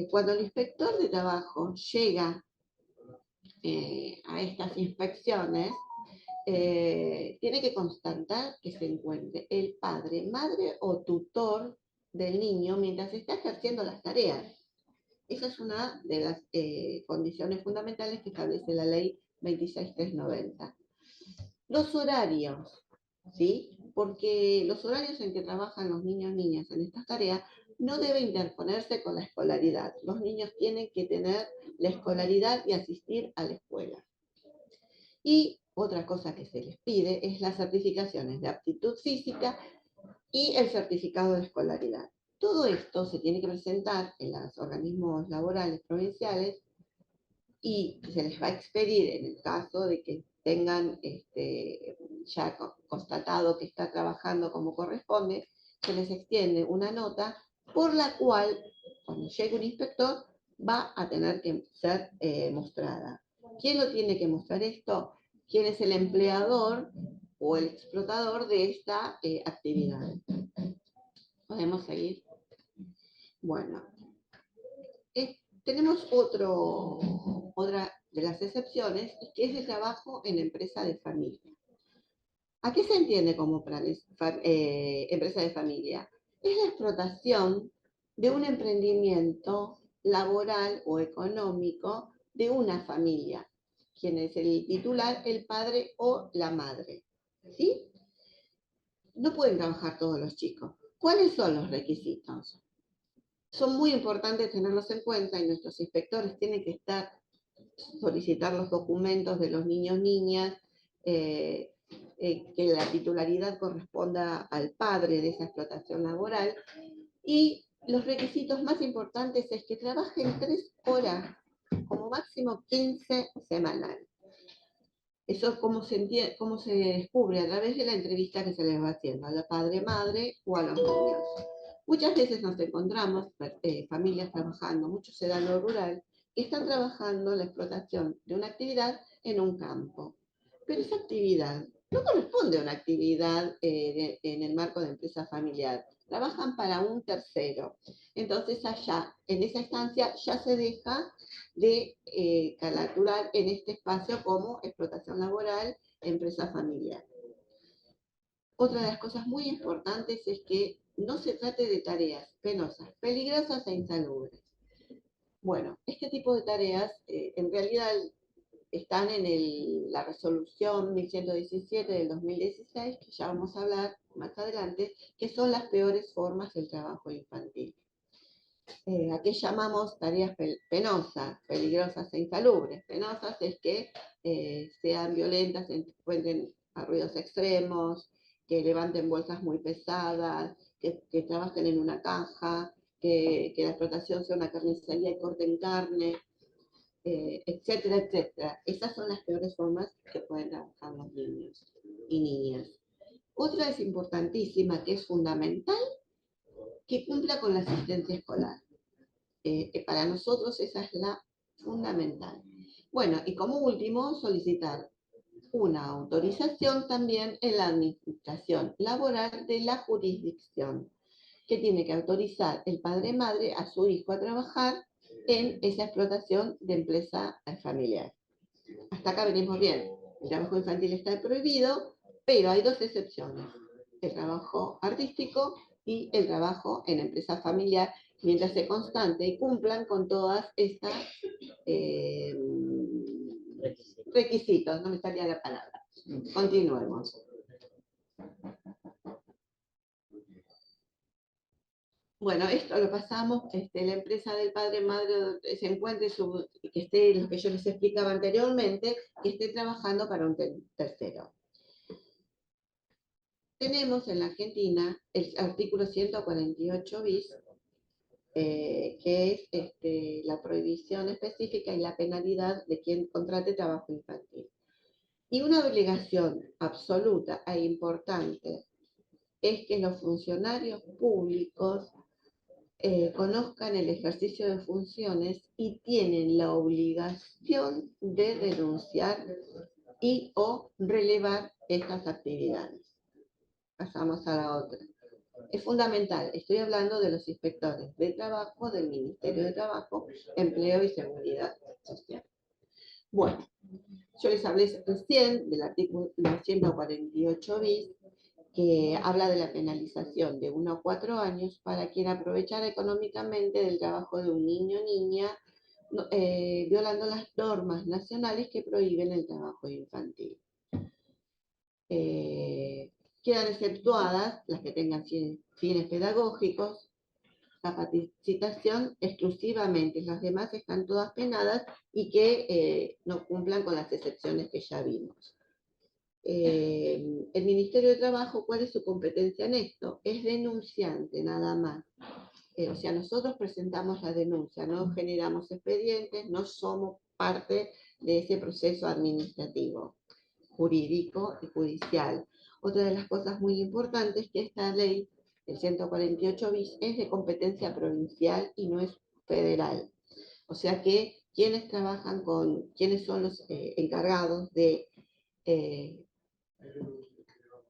Cuando el inspector de trabajo llega a estas inspecciones, tiene que constatar que se encuentre el padre, madre o tutor del niño mientras está ejerciendo las tareas. Esa es una de las condiciones fundamentales que establece la ley 26390. Los horarios, ¿sí? Porque los horarios en que trabajan los niños y niñas en estas tareas no debe interponerse con la escolaridad. Los niños tienen que tener la escolaridad y asistir a la escuela. Y otra cosa que se les pide es las certificaciones de aptitud física y el certificado de escolaridad. Todo esto se tiene que presentar en los organismos laborales provinciales y se les va a expedir en el caso de que tengan ya constatado que está trabajando como corresponde, se les extiende una nota por la cual, cuando llegue un inspector, va a tener que ser mostrada. ¿Quién lo tiene que mostrar esto? ¿Quién es el empleador o el explotador de esta actividad? ¿Podemos seguir? Bueno, tenemos otra de las excepciones, que es el trabajo en empresa de familia. ¿A qué se entiende como empresa de familia? Es la explotación de un emprendimiento laboral o económico de una familia. ¿Quién es el titular? El padre o la madre. ¿Sí? No pueden trabajar todos los chicos. ¿Cuáles son los requisitos? Son muy importantes tenerlos en cuenta y nuestros inspectores tienen que solicitar los documentos de los niños, niñas, que la titularidad corresponda al padre de esa explotación laboral. Y los requisitos más importantes es que trabajen 3 horas, como máximo 15 semanales. Eso es cómo se descubre a través de la entrevista que se les va haciendo a la padre, madre o a los niños. Muchas veces nos encontramos familias trabajando, mucho se da en lo rural, que están trabajando la explotación de una actividad en un campo. Pero esa actividad no corresponde a una actividad en el marco de empresa familiar. Trabajan para un tercero. Entonces allá, en esa instancia, ya se deja de caracterizar en este espacio como explotación laboral, empresa familiar. Otra de las cosas muy importantes es que no se trate de tareas penosas, peligrosas e insalubres. Bueno, este tipo de tareas en realidad están en la resolución 1117 del 2016, que ya vamos a hablar más adelante, que son las peores formas del trabajo infantil. ¿A qué llamamos tareas penosas, peligrosas e insalubres? Penosas es que sean violentas, encuentren a ruidos extremos, que levanten bolsas muy pesadas, que trabajen en una caja, que la explotación sea una carnicería y corten carne, etcétera, etcétera. Esas son las peores formas que pueden trabajar los niños y niñas. Otra es importantísima, que es fundamental, que cumpla con la asistencia escolar. Para nosotros esa es la fundamental. Bueno, y como último, solicitar una autorización también en la administración laboral de la jurisdicción, que tiene que autorizar el padre-madre a su hijo a trabajar en esa explotación de empresa familiar. Hasta acá venimos bien. El trabajo infantil está prohibido, pero hay 2 excepciones: el trabajo artístico y el trabajo en empresa familiar, mientras se constante y cumplan con todas estas requisitos. No me salía la palabra. Continuemos. Bueno, esto lo pasamos, la empresa del padre madre se encuentre, que esté, lo que yo les explicaba anteriormente, que esté trabajando para un tercero. Tenemos en la Argentina el artículo 148 bis, que es la prohibición específica y la penalidad de quien contrate trabajo infantil. Y una obligación absoluta e importante es que los funcionarios públicos conozcan el ejercicio de funciones y tienen la obligación de denunciar y o relevar estas actividades. Pasamos a la otra. Es fundamental, estoy hablando de los inspectores de trabajo del Ministerio de Trabajo, Empleo y Seguridad Social. Bueno, yo les hablé recién del artículo 148 bis, que habla de la penalización de 1 a 4 años para quien aprovechara económicamente del trabajo de un niño o niña, violando las normas nacionales que prohíben el trabajo infantil. Quedan exceptuadas las que tengan fines pedagógicos, capacitación exclusivamente, las demás están todas penadas y que no cumplan con las excepciones que ya vimos. El Ministerio de Trabajo, ¿cuál es su competencia en esto? Es denunciante, nada más. O sea, nosotros presentamos la denuncia, no generamos expedientes, no somos parte de ese proceso administrativo, jurídico y judicial. Otra de las cosas muy importantes es que esta ley, el 148 bis, es de competencia provincial y no es federal. O sea que quienes son los encargados de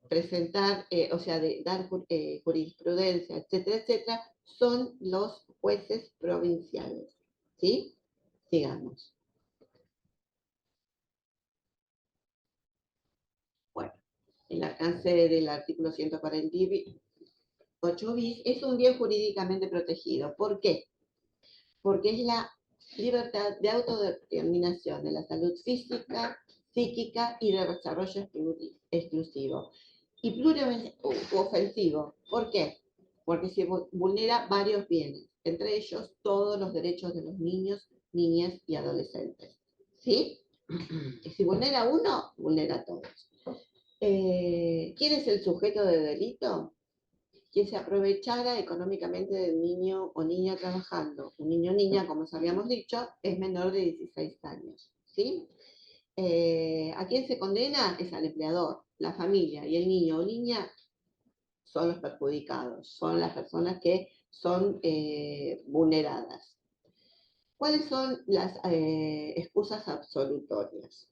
presentar, o sea, de dar jurisprudencia, etcétera, etcétera, son los jueces provinciales. ¿Sí? Sigamos. Bueno, el alcance del artículo 148 bis, es un bien jurídicamente protegido. ¿Por qué? Porque es la libertad de autodeterminación de la salud física, psíquica y de desarrollo exclusivo. Y pluriofensivo. ¿Por qué? Porque se vulnera varios bienes, entre ellos todos los derechos de los niños, niñas y adolescentes. ¿Sí? Y si vulnera uno, vulnera todos. ¿Quién es el sujeto de delito? Quien se aprovechara económicamente del niño o niña trabajando. Un niño o niña, como os habíamos dicho, es menor de 16 años. ¿Sí? ¿A quién se condena? Es al empleador. La familia y el niño o niña son los perjudicados, son las personas que son vulneradas. ¿Cuáles son las excusas absolutorias?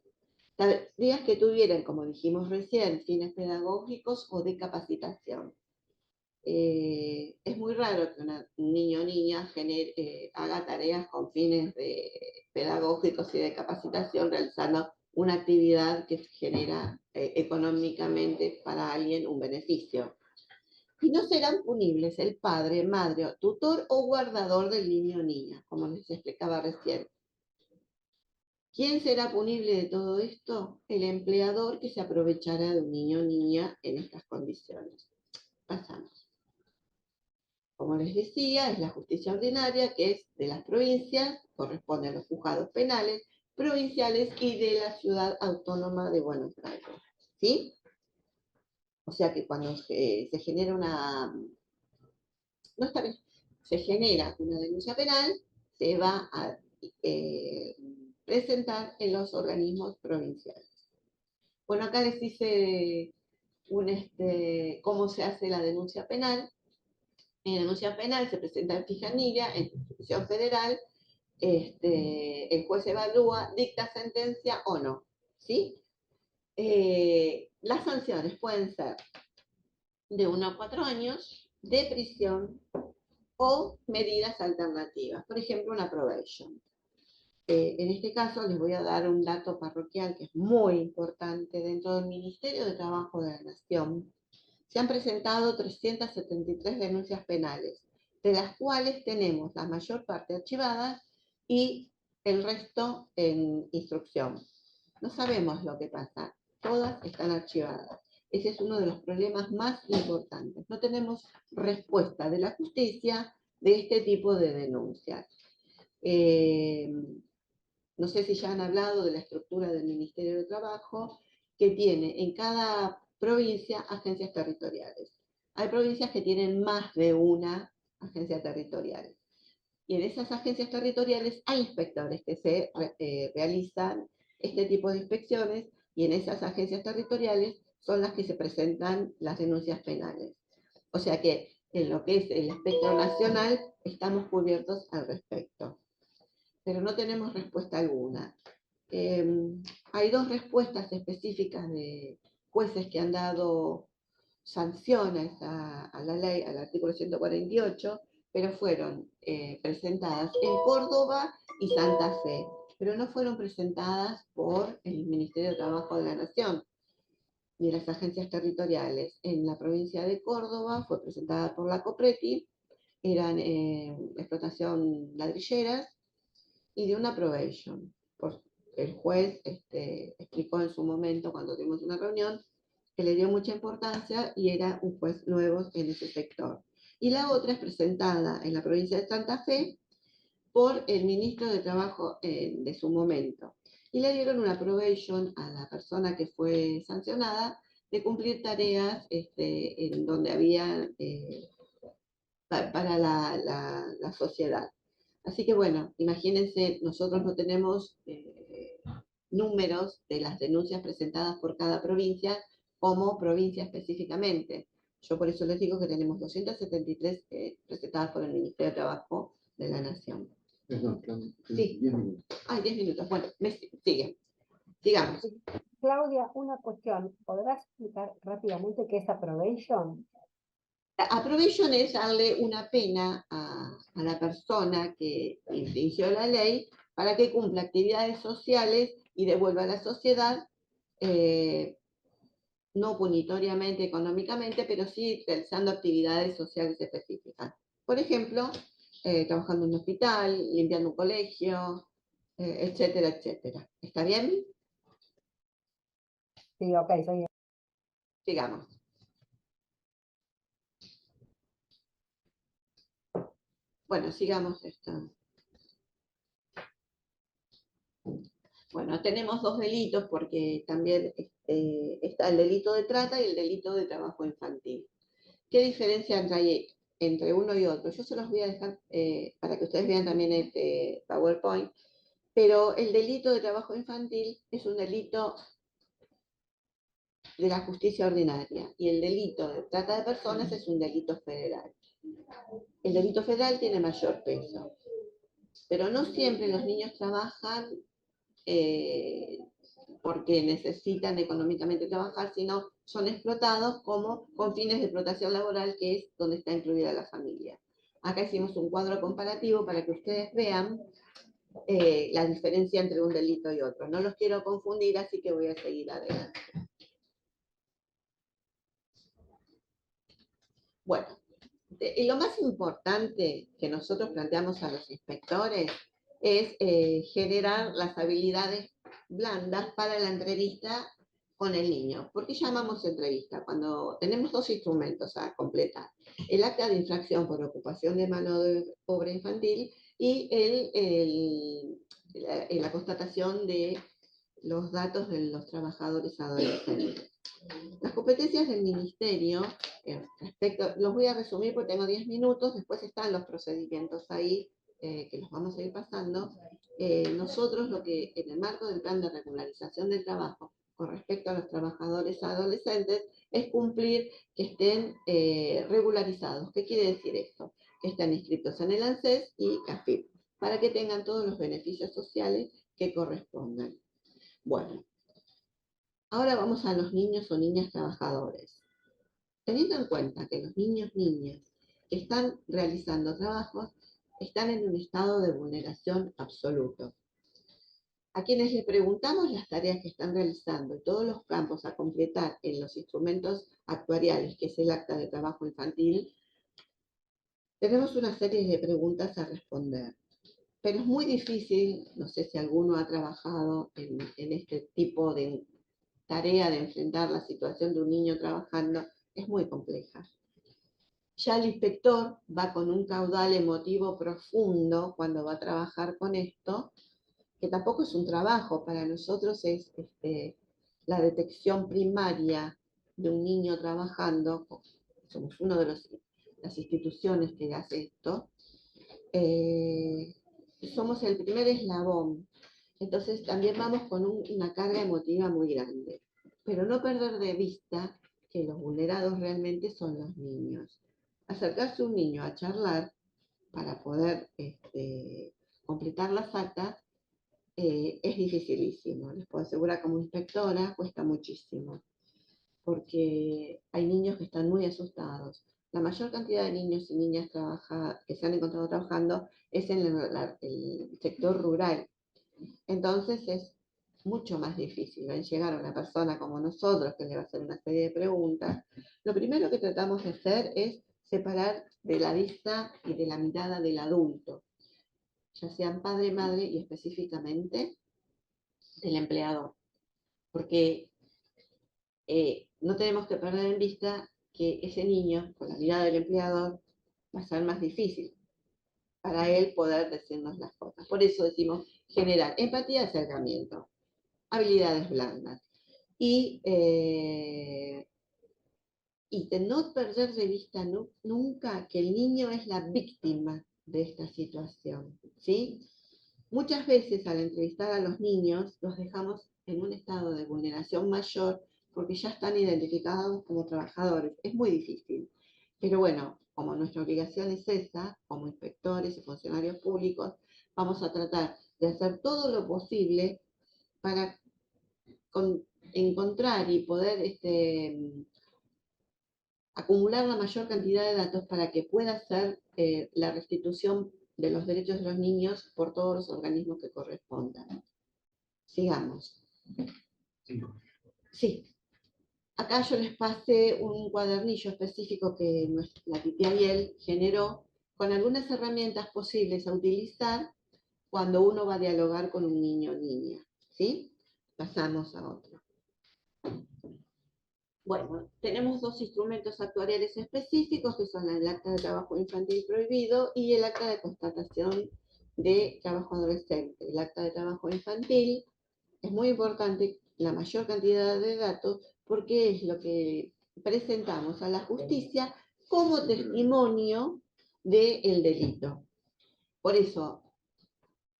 Tareas que tuvieran, como dijimos recién, fines pedagógicos o de capacitación. Es muy raro que un niño o niña haga tareas con fines pedagógicos y de capacitación realizando una actividad que genera económicamente para alguien un beneficio. Y no serán punibles el padre, madre, tutor o guardador del niño o niña, como les explicaba recién. ¿Quién será punible de todo esto? El empleador que se aprovechará de un niño o niña en estas condiciones. Pasamos. Como les decía, es la justicia ordinaria, que es de las provincias, corresponde a los juzgados penales, provinciales y de la ciudad autónoma de Buenos Aires. ¿Sí? O sea que cuando se genera una... No está bien. Se genera una denuncia penal, se va a presentar en los organismos provinciales. Bueno, acá les hice cómo se hace la denuncia penal. En la denuncia penal se presenta en Fiscalía, en institución federal, el juez evalúa, dicta sentencia o no. ¿Sí? Las sanciones pueden ser de 1 a 4 años de prisión o medidas alternativas, por ejemplo, una probation. En este caso les voy a dar un dato parroquial que es muy importante. Dentro del Ministerio de Trabajo de la Nación se han presentado 373 denuncias penales, de las cuales tenemos la mayor parte archivadas y el resto en instrucción. No sabemos lo que pasa, todas están archivadas. Ese es uno de los problemas más importantes. No tenemos respuesta de la justicia de este tipo de denuncias. No sé si ya han hablado de la estructura del Ministerio de Trabajo, que tiene en cada provincia agencias territoriales. Hay provincias que tienen más de una agencia territorial. Y en esas agencias territoriales hay inspectores que se realizan este tipo de inspecciones, y en esas agencias territoriales son las que se presentan las denuncias penales. O sea que en lo que es el espectro nacional estamos cubiertos al respecto. Pero no tenemos respuesta alguna. Hay 2 respuestas específicas de jueces que han dado sanciones a la ley, al artículo 148, pero fueron presentadas en Córdoba y Santa Fe, pero no fueron presentadas por el Ministerio de Trabajo de la Nación ni las agencias territoriales. En la provincia de Córdoba fue presentada por la COPRETI, eran explotación ladrilleras, y de una probation. El juez explicó en su momento, cuando tuvimos una reunión, que le dio mucha importancia y era un juez nuevo en ese sector. Y la otra es presentada en la provincia de Santa Fe por el ministro de Trabajo de su momento. Y le dieron una probation a la persona que fue sancionada de cumplir tareas en donde había para la sociedad. Así que bueno, imagínense, nosotros no tenemos números de las denuncias presentadas por cada provincia como provincia específicamente. Yo por eso les digo que tenemos 273 presentadas por el Ministerio de Trabajo de la Nación. Perdón, Sí. 10 minutos. Ay, 10 minutos. Bueno, siguen. Sigamos. Claudia, una cuestión. ¿Podrás explicar rápidamente qué es approbation? Approbation es darle una pena a la persona que infringió la ley para que cumpla actividades sociales y devuelva a la sociedad no punitoriamente, económicamente, pero sí realizando actividades sociales específicas. Por ejemplo, trabajando en un hospital, limpiando un colegio, etcétera, etcétera. ¿Está bien? Sí, ok, soy Sigamos. Bueno, sigamos esto. Bueno, tenemos dos delitos porque también está el delito de trata y el delito de trabajo infantil. ¿Qué diferencia hay entre uno y otro? Yo se los voy a dejar para que ustedes vean también este PowerPoint, pero el delito de trabajo infantil es un delito de la justicia ordinaria y el delito de trata de personas es un delito federal. El delito federal tiene mayor peso, pero no siempre los niños trabajan porque necesitan económicamente trabajar, sino son explotados como con fines de explotación laboral, que es donde está incluida la familia. Acá hicimos un cuadro comparativo para que ustedes vean la diferencia entre un delito y otro. No los quiero confundir, así que voy a seguir adelante. Bueno, y lo más importante que nosotros planteamos a los inspectores es generar las habilidades blandas para la entrevista con el niño. ¿Por qué llamamos entrevista? Cuando tenemos dos instrumentos a completar. El acta de infracción por ocupación de mano de obra infantil y la constatación de los datos de los trabajadores adolescentes. Las competencias del ministerio, los voy a resumir porque tengo 10 minutos, después están los procedimientos ahí, que los vamos a ir pasando. Nosotros lo que en el marco del plan de regularización del trabajo con respecto a los trabajadores adolescentes es cumplir que estén regularizados. ¿Qué quiere decir esto? Que estén inscritos en el ANSES y CAFIP, para que tengan todos los beneficios sociales que correspondan. Bueno, ahora vamos a los niños o niñas trabajadores. Teniendo en cuenta que los niños, niñas que están realizando trabajos están en un estado de vulneración absoluto. A quienes les preguntamos las tareas que están realizando y todos los campos a completar en los instrumentos actuariales, que es el acta de trabajo infantil, tenemos una serie de preguntas a responder. Pero es muy difícil, no sé si alguno ha trabajado en este tipo de tarea de enfrentar la situación de un niño trabajando, es muy compleja. Ya el inspector va con un caudal emotivo profundo cuando va a trabajar con esto, que tampoco es un trabajo, para nosotros es la detección primaria de un niño trabajando, somos una de las instituciones que hace esto, somos el primer eslabón. Entonces también vamos con una carga emotiva muy grande. Pero no perder de vista que los vulnerados realmente son los niños. Acercarse a un niño a charlar para poder completar las actas es dificilísimo. Les puedo asegurar, como inspectora cuesta muchísimo, porque hay niños que están muy asustados. La mayor cantidad de niños y niñas que se han encontrado trabajando es en el sector rural. Entonces es mucho más difícil llegar a una persona como nosotros, que le va a hacer una serie de preguntas. Lo primero que tratamos de hacer es separar de la vista y de la mirada del adulto, ya sean padre, madre y específicamente del empleador. Porque no tenemos que perder en vista que ese niño, con la mirada del empleador, va a ser más difícil para él poder decirnos las cosas. Por eso decimos generar empatía y acercamiento, habilidades blandas. Y de no perder de vista nunca que el niño es la víctima de esta situación, ¿sí? Muchas veces al entrevistar a los niños los dejamos en un estado de vulneración mayor porque ya están identificados como trabajadores. Es muy difícil. Pero bueno, como nuestra obligación es esa, como inspectores y funcionarios públicos, vamos a tratar de hacer todo lo posible para encontrar y poder acumular la mayor cantidad de datos para que pueda hacer la restitución de los derechos de los niños por todos los organismos que correspondan. Sigamos. Sí. Sí. Acá yo les pasé un cuadernillo específico que la tía Ariel generó con algunas herramientas posibles a utilizar cuando uno va a dialogar con un niño o niña, ¿sí? Pasamos a otro. Bueno, tenemos dos instrumentos actuariales específicos, que son el acta de trabajo infantil prohibido y el acta de constatación de trabajo adolescente. El acta de trabajo infantil es muy importante, la mayor cantidad de datos, porque es lo que presentamos a la justicia como testimonio del delito. Por eso,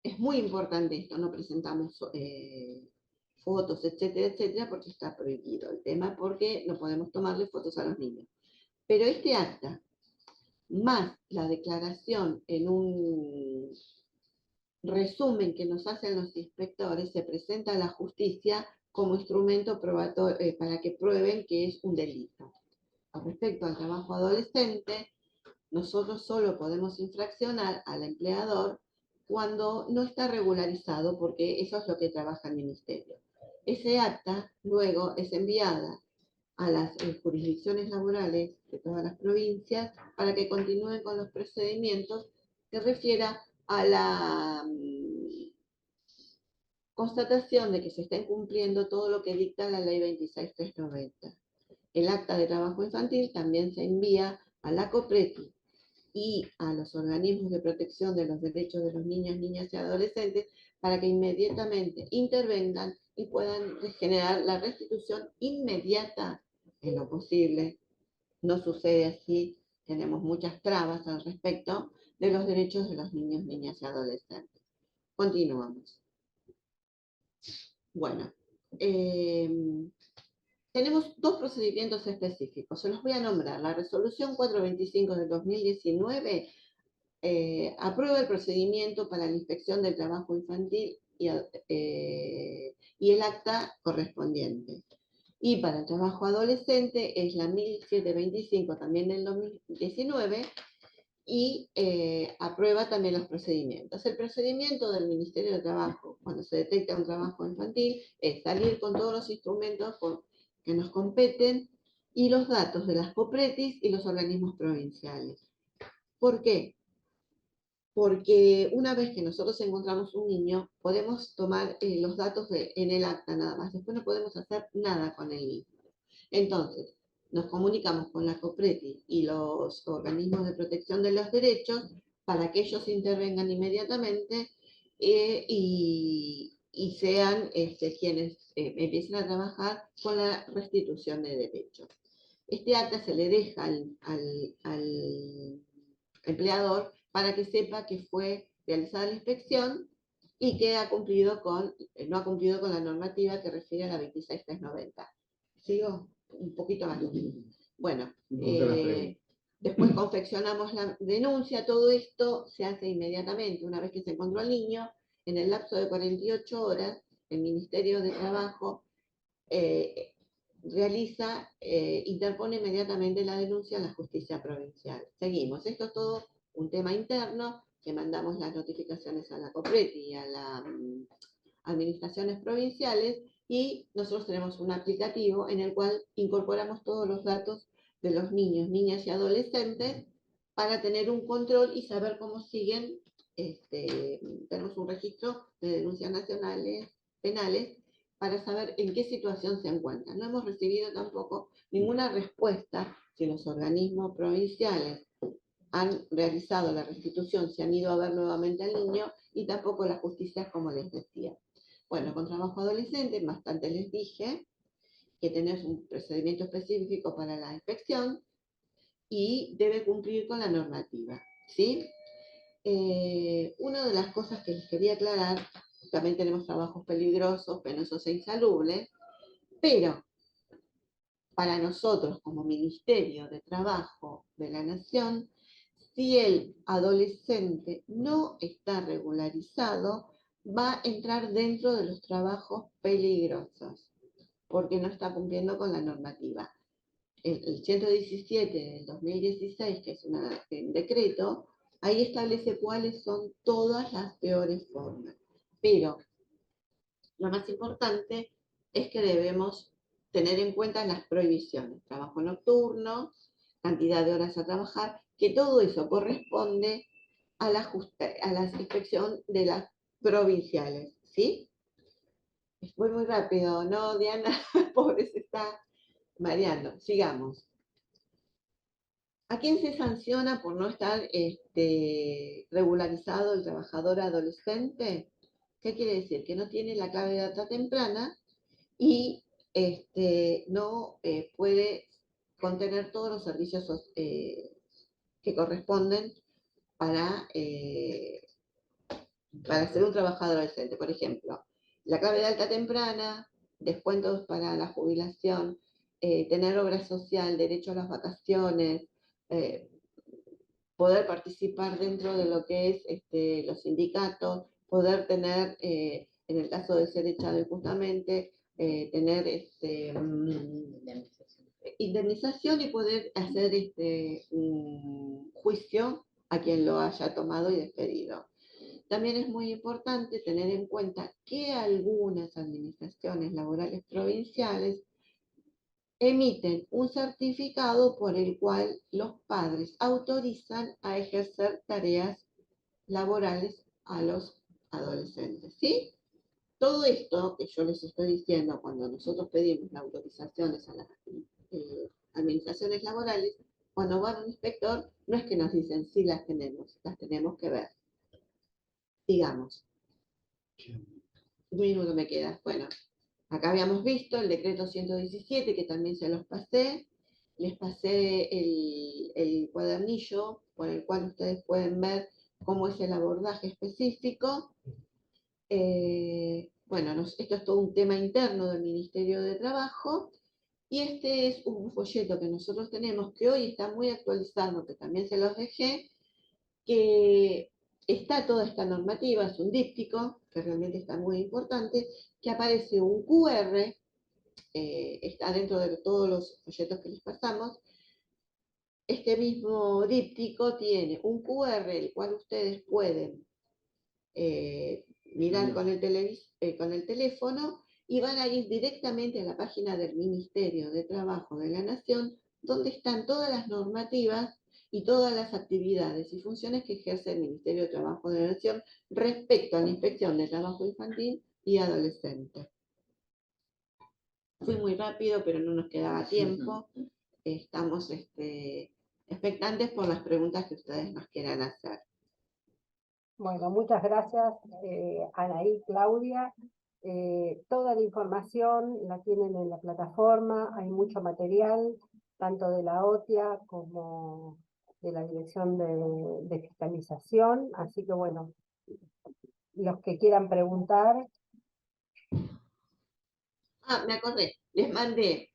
es muy importante esto, no presentamos fotos, etcétera, etcétera, porque está prohibido el tema, porque no podemos tomarle fotos a los niños. Pero este acta, más la declaración en un resumen que nos hacen los inspectores, se presenta a la justicia como instrumento probatorio para que prueben que es un delito. Con respecto al trabajo adolescente, nosotros solo podemos infraccionar al empleador cuando no está regularizado, porque eso es lo que trabaja el ministerio. Ese acta luego es enviada a las jurisdicciones laborales de todas las provincias para que continúen con los procedimientos que refiera a la constatación de que se está incumpliendo todo lo que dicta la ley 26390. El acta de trabajo infantil también se envía a la COPRETI y a los organismos de protección de los derechos de los niños, niñas y adolescentes para que inmediatamente intervengan y puedan generar la restitución inmediata en lo posible. No sucede así, tenemos muchas trabas al respecto de los derechos de los niños, niñas y adolescentes. Continuamos. Bueno, tenemos dos procedimientos específicos, se los voy a nombrar. La resolución 425 del 2019 aprueba el procedimiento para la inspección del trabajo infantil y el acta correspondiente. Y para el trabajo adolescente es la 1725 también del 2019 y aprueba también los procedimientos. El procedimiento del Ministerio de Trabajo, cuando se detecta un trabajo infantil, es salir con todos los instrumentos que nos competen y los datos de las COPRETIS y los organismos provinciales. ¿Por qué? Porque una vez que nosotros encontramos un niño, podemos tomar los datos en el acta nada más, después no podemos hacer nada con el niño. Entonces, nos comunicamos con la COPRETI y los organismos de protección de los derechos para que ellos intervengan inmediatamente y sean quienes empiecen a trabajar con la restitución de derechos. Este acta se le deja al empleador para que sepa que fue realizada la inspección y que no ha cumplido con la normativa que refiere a la 26390. ¿Sigo? Un poquito más. Bueno, después confeccionamos la denuncia, todo esto se hace inmediatamente. Una vez que se encontró al niño, en el lapso de 48 horas, el Ministerio de Trabajo interpone inmediatamente la denuncia a la justicia provincial. Seguimos, esto es todo un tema interno, que mandamos las notificaciones a la COPRETI y a las administraciones provinciales, y nosotros tenemos un aplicativo en el cual incorporamos todos los datos de los niños, niñas y adolescentes para tener un control y saber cómo siguen. Tenemos un registro de denuncias nacionales, penales, para saber en qué situación se encuentran. No hemos recibido tampoco ninguna respuesta si los organismos provinciales han realizado la restitución, se han ido a ver nuevamente al niño, y tampoco la justicia, como les decía. Bueno, con trabajo adolescente, bastante les dije que tenemos un procedimiento específico para la inspección y debe cumplir con la normativa, ¿sí? Una de las cosas que les quería aclarar, también tenemos trabajos peligrosos, penosos e insalubres, pero para nosotros como Ministerio de Trabajo de la Nación, si el adolescente no está regularizado, va a entrar dentro de los trabajos peligrosos, porque no está cumpliendo con la normativa. El 117 del 2016, que es un decreto, ahí establece cuáles son todas las peores formas. Pero lo más importante es que debemos tener en cuenta las prohibiciones, trabajo nocturno, cantidad de horas a trabajar, que todo eso corresponde a la inspección de las provinciales, ¿sí? Voy muy rápido, ¿no, Diana? Pobre, se está mareando. Sigamos. ¿A quién se sanciona por no estar regularizado el trabajador adolescente? ¿Qué quiere decir? Que no tiene la clave de data temprana y no puede contener todos los servicios que corresponden para ser un trabajador adolescente. Por ejemplo, la clave de alta temprana, descuentos para la jubilación, tener obra social, derecho a las vacaciones, eh, poder participar dentro de lo que es los sindicatos, poder tener, en el caso de ser echado injustamente, tener indemnización y poder hacer un juicio a quien lo haya tomado y despedido. También es muy importante tener en cuenta que algunas administraciones laborales provinciales emiten un certificado por el cual los padres autorizan a ejercer tareas laborales a los adolescentes, ¿sí? Todo esto que yo les estoy diciendo cuando nosotros pedimos las autorizaciones a las administraciones laborales, cuando va un inspector, no es que nos dicen sí las tenemos que ver. Digamos. Un minuto me queda. Bueno, acá habíamos visto el decreto 117, que también se los pasé. Les pasé el cuadernillo por el cual ustedes pueden ver cómo es el abordaje específico. Bueno, esto es todo un tema interno del Ministerio de Trabajo. Y este es un folleto que nosotros tenemos, que hoy está muy actualizado, que también se los dejé, que está toda esta normativa, es un díptico, que realmente está muy importante, que aparece un QR, está dentro de todos los folletos que les pasamos. Este mismo díptico tiene un QR, el cual ustedes pueden mirar con el teléfono y van a ir directamente a la página del Ministerio de Trabajo de la Nación, donde están todas las normativas y todas las actividades y funciones que ejerce el Ministerio de Trabajo de la Nación respecto a la inspección de trabajo infantil y adolescente. Fui muy rápido, pero no nos quedaba tiempo. Estamos expectantes por las preguntas que ustedes nos quieran hacer. Bueno, muchas gracias, Anaí, Claudia. Toda la información la tienen en la plataforma, hay mucho material, tanto de la OTIA como de la Dirección de Fiscalización, así que bueno, los que quieran preguntar. Me acordé, les mandé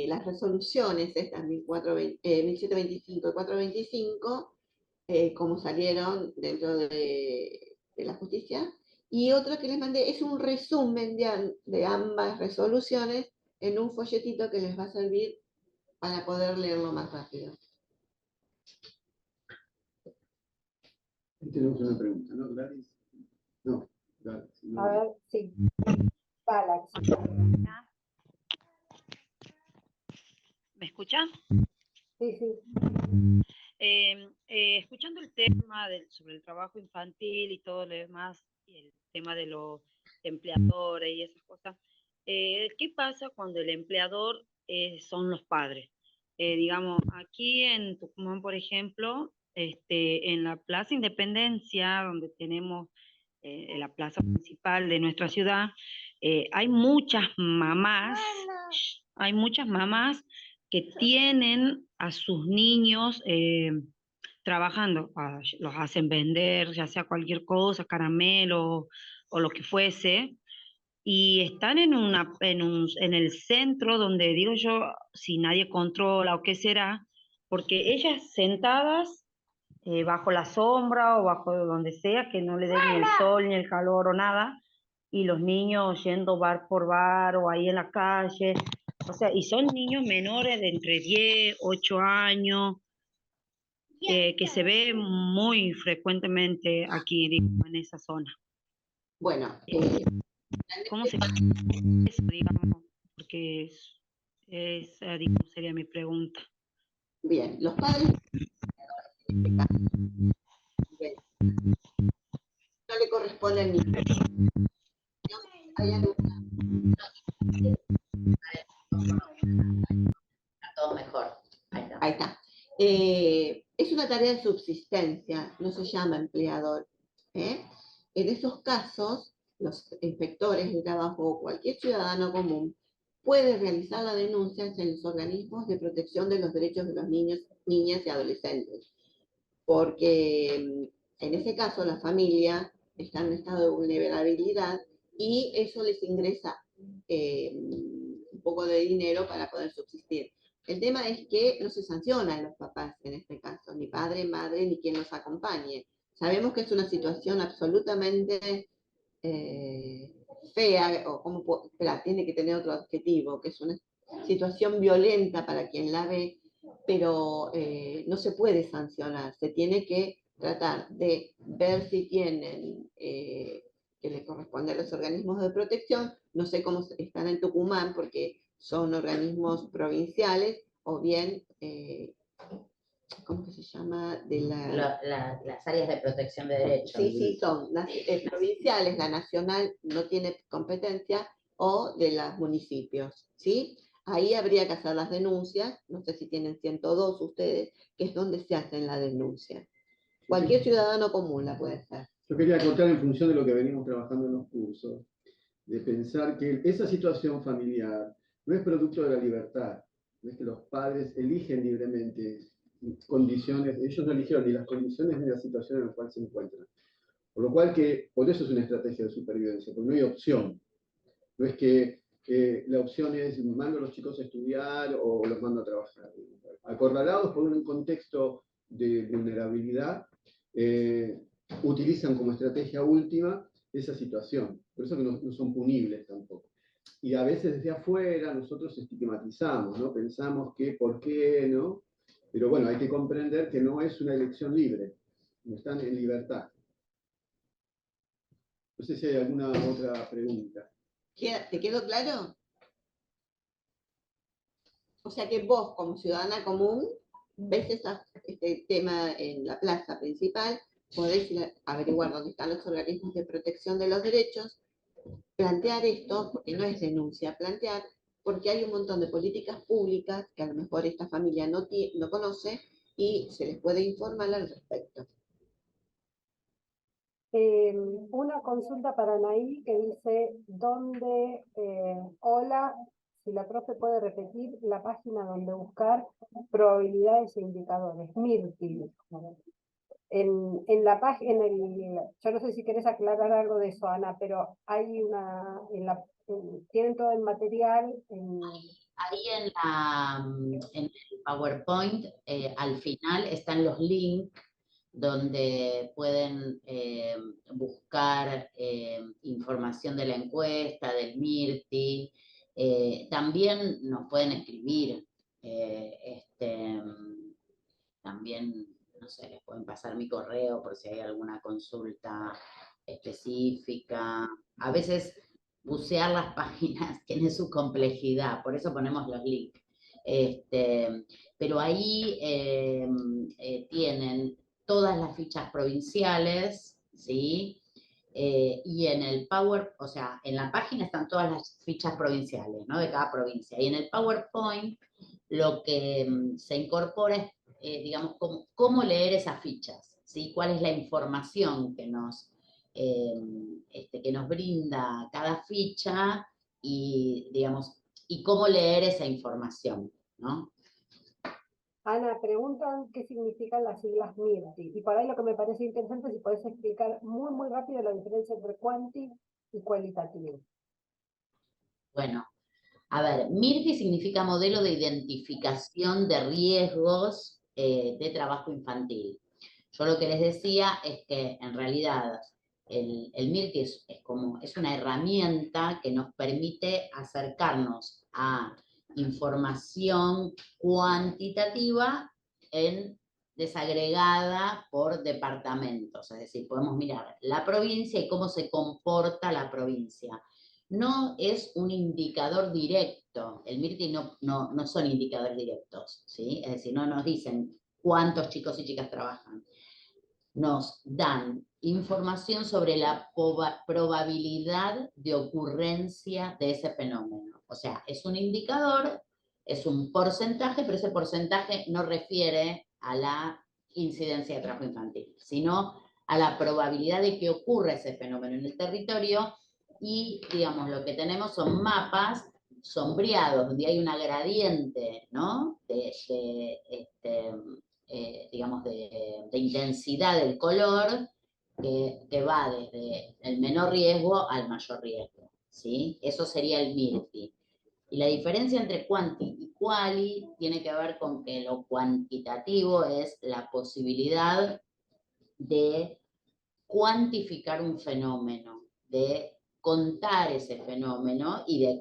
las resoluciones, estas 1725 y 425, como salieron dentro de la justicia, y otra que les mandé es un resumen de ambas resoluciones en un folletito que les va a servir para poder leerlo más rápido. Tenemos una pregunta, ¿no, Gladys? No, Gladys. No. A ver, sí. Galaxy. ¿Me escuchan? Sí, sí. Escuchando el tema sobre el trabajo infantil y todo lo demás, y el tema de los empleadores y esas cosas, ¿qué pasa cuando el empleador son los padres? Digamos, aquí en Tucumán, por ejemplo, en la Plaza Independencia, donde tenemos la plaza principal de nuestra ciudad, hay muchas mamás que tienen a sus niños trabajando, los hacen vender, ya sea cualquier cosa, caramelo o lo que fuese, y están en el centro donde digo yo, si nadie controla o qué será, porque ellas sentadas bajo la sombra o bajo donde sea, que no le den ni el sol ni el calor o nada, y los niños yendo bar por bar o ahí en la calle, o sea, y son niños menores de entre 10, 8 años, que se ve muy frecuentemente aquí, digamos, en esa zona. Bueno, ¿Cómo se llama eso, digamos? Porque Esa, digamos, sería mi pregunta. Bien, los padres en este caso, no le corresponde al niño. Hay alguna- Todo mejor. Ahí está. Ahí está. Es una tarea de subsistencia, no se llama empleador. ¿eh? En esos casos, los inspectores de trabajo o cualquier ciudadano común puede realizar la denuncia en los organismos de protección de los derechos de los niños, niñas y adolescentes. Porque en ese caso la familia está en un estado de vulnerabilidad y eso les ingresa un poco de dinero para poder subsistir. El tema es que no se sanciona a los papás en este caso, ni padre, madre, ni quien los acompañe. Sabemos que es una situación absolutamente fea, o como, espera, tiene que tener otro adjetivo, que es una situación violenta para quien la ve, pero no se puede sancionar, se tiene que tratar de ver si tienen, que le corresponde a los organismos de protección, no sé cómo están en Tucumán, porque son organismos provinciales, o bien, ¿cómo que se llama? Las áreas de protección de derechos. Sí, son provinciales, la nacional no tiene competencia, o de los municipios, ¿sí? Ahí habría que hacer las denuncias, no sé si tienen 102 ustedes, que es donde se hacen la denuncia. Cualquier ciudadano común la puede hacer. Yo quería contar en función de lo que venimos trabajando en los cursos, de pensar que esa situación familiar no es producto de la libertad, no es que los padres eligen libremente condiciones, ellos no eligieron ni las condiciones ni la situación en la cual se encuentran. Por lo cual, por eso es una estrategia de supervivencia, porque no hay opción. No es que la opción es mando a los chicos a estudiar o los mando a trabajar. Acorralados por un contexto de vulnerabilidad, utilizan como estrategia última esa situación. Por eso que no son punibles tampoco. Y a veces desde afuera nosotros estigmatizamos, ¿no? Pensamos que por qué, ¿no? Pero bueno, hay que comprender que no es una elección libre, no están en libertad. No sé si hay alguna otra pregunta. ¿Te quedó claro? O sea que vos, como ciudadana común, ves este tema en la plaza principal, podés ir a averiguar dónde están los organismos de protección de los derechos, plantear esto, porque no es denuncia, plantear, porque hay un montón de políticas públicas que a lo mejor esta familia no conoce y se les puede informar al respecto. Una consulta para Anaí que dice, ¿dónde, hola, si la profe puede repetir la página donde buscar probabilidades e indicadores? Mirti. En la página, yo no sé si querés aclarar algo de eso, Ana, pero hay una, tienen todo el material. Ahí en el PowerPoint, al final están los links donde pueden buscar información de la encuesta, del MIRTI. También nos pueden escribir, también, no sé, les pueden pasar mi correo por si hay alguna consulta específica. A veces bucear las páginas tiene su complejidad, por eso ponemos los links. Pero ahí tienen todas las fichas provinciales, ¿sí? Y en el o sea, en la página están todas las fichas provinciales, ¿no? De cada provincia. Y en el PowerPoint lo que se incorpora es, digamos, cómo leer esas fichas, ¿sí? ¿Cuál es la información que nos brinda cada ficha y, digamos, y cómo leer esa información, ¿no? Ana, preguntan qué significan las siglas MIRTI. Y por ahí lo que me parece interesante es si podés explicar muy, muy rápido la diferencia entre quanti y cualitativo. Bueno, a ver, MIRTI significa Modelo de Identificación de Riesgos de Trabajo Infantil. Yo lo que les decía es que en realidad el MIRTI es una herramienta que nos permite acercarnos a información cuantitativa desagregada por departamentos. Es decir, podemos mirar la provincia y cómo se comporta la provincia. No es un indicador directo directo. El MIRTI no son indicadores directos, ¿sí? Es decir, no nos dicen cuántos chicos y chicas trabajan. Nos dan información sobre la probabilidad de ocurrencia de ese fenómeno. O sea, es un indicador, es un porcentaje, pero ese porcentaje no refiere a la incidencia de trabajo infantil, sino a la probabilidad de que ocurra ese fenómeno en el territorio. Y, digamos, lo que tenemos son mapas sombreados, donde hay una gradiente, ¿no? Digamos, de intensidad del color, que va desde el menor riesgo al mayor riesgo, ¿sí? Eso sería el MIRTI. Y la diferencia entre quanti y quali tiene que ver con que lo cuantitativo es la posibilidad de cuantificar un fenómeno, de contar ese fenómeno y de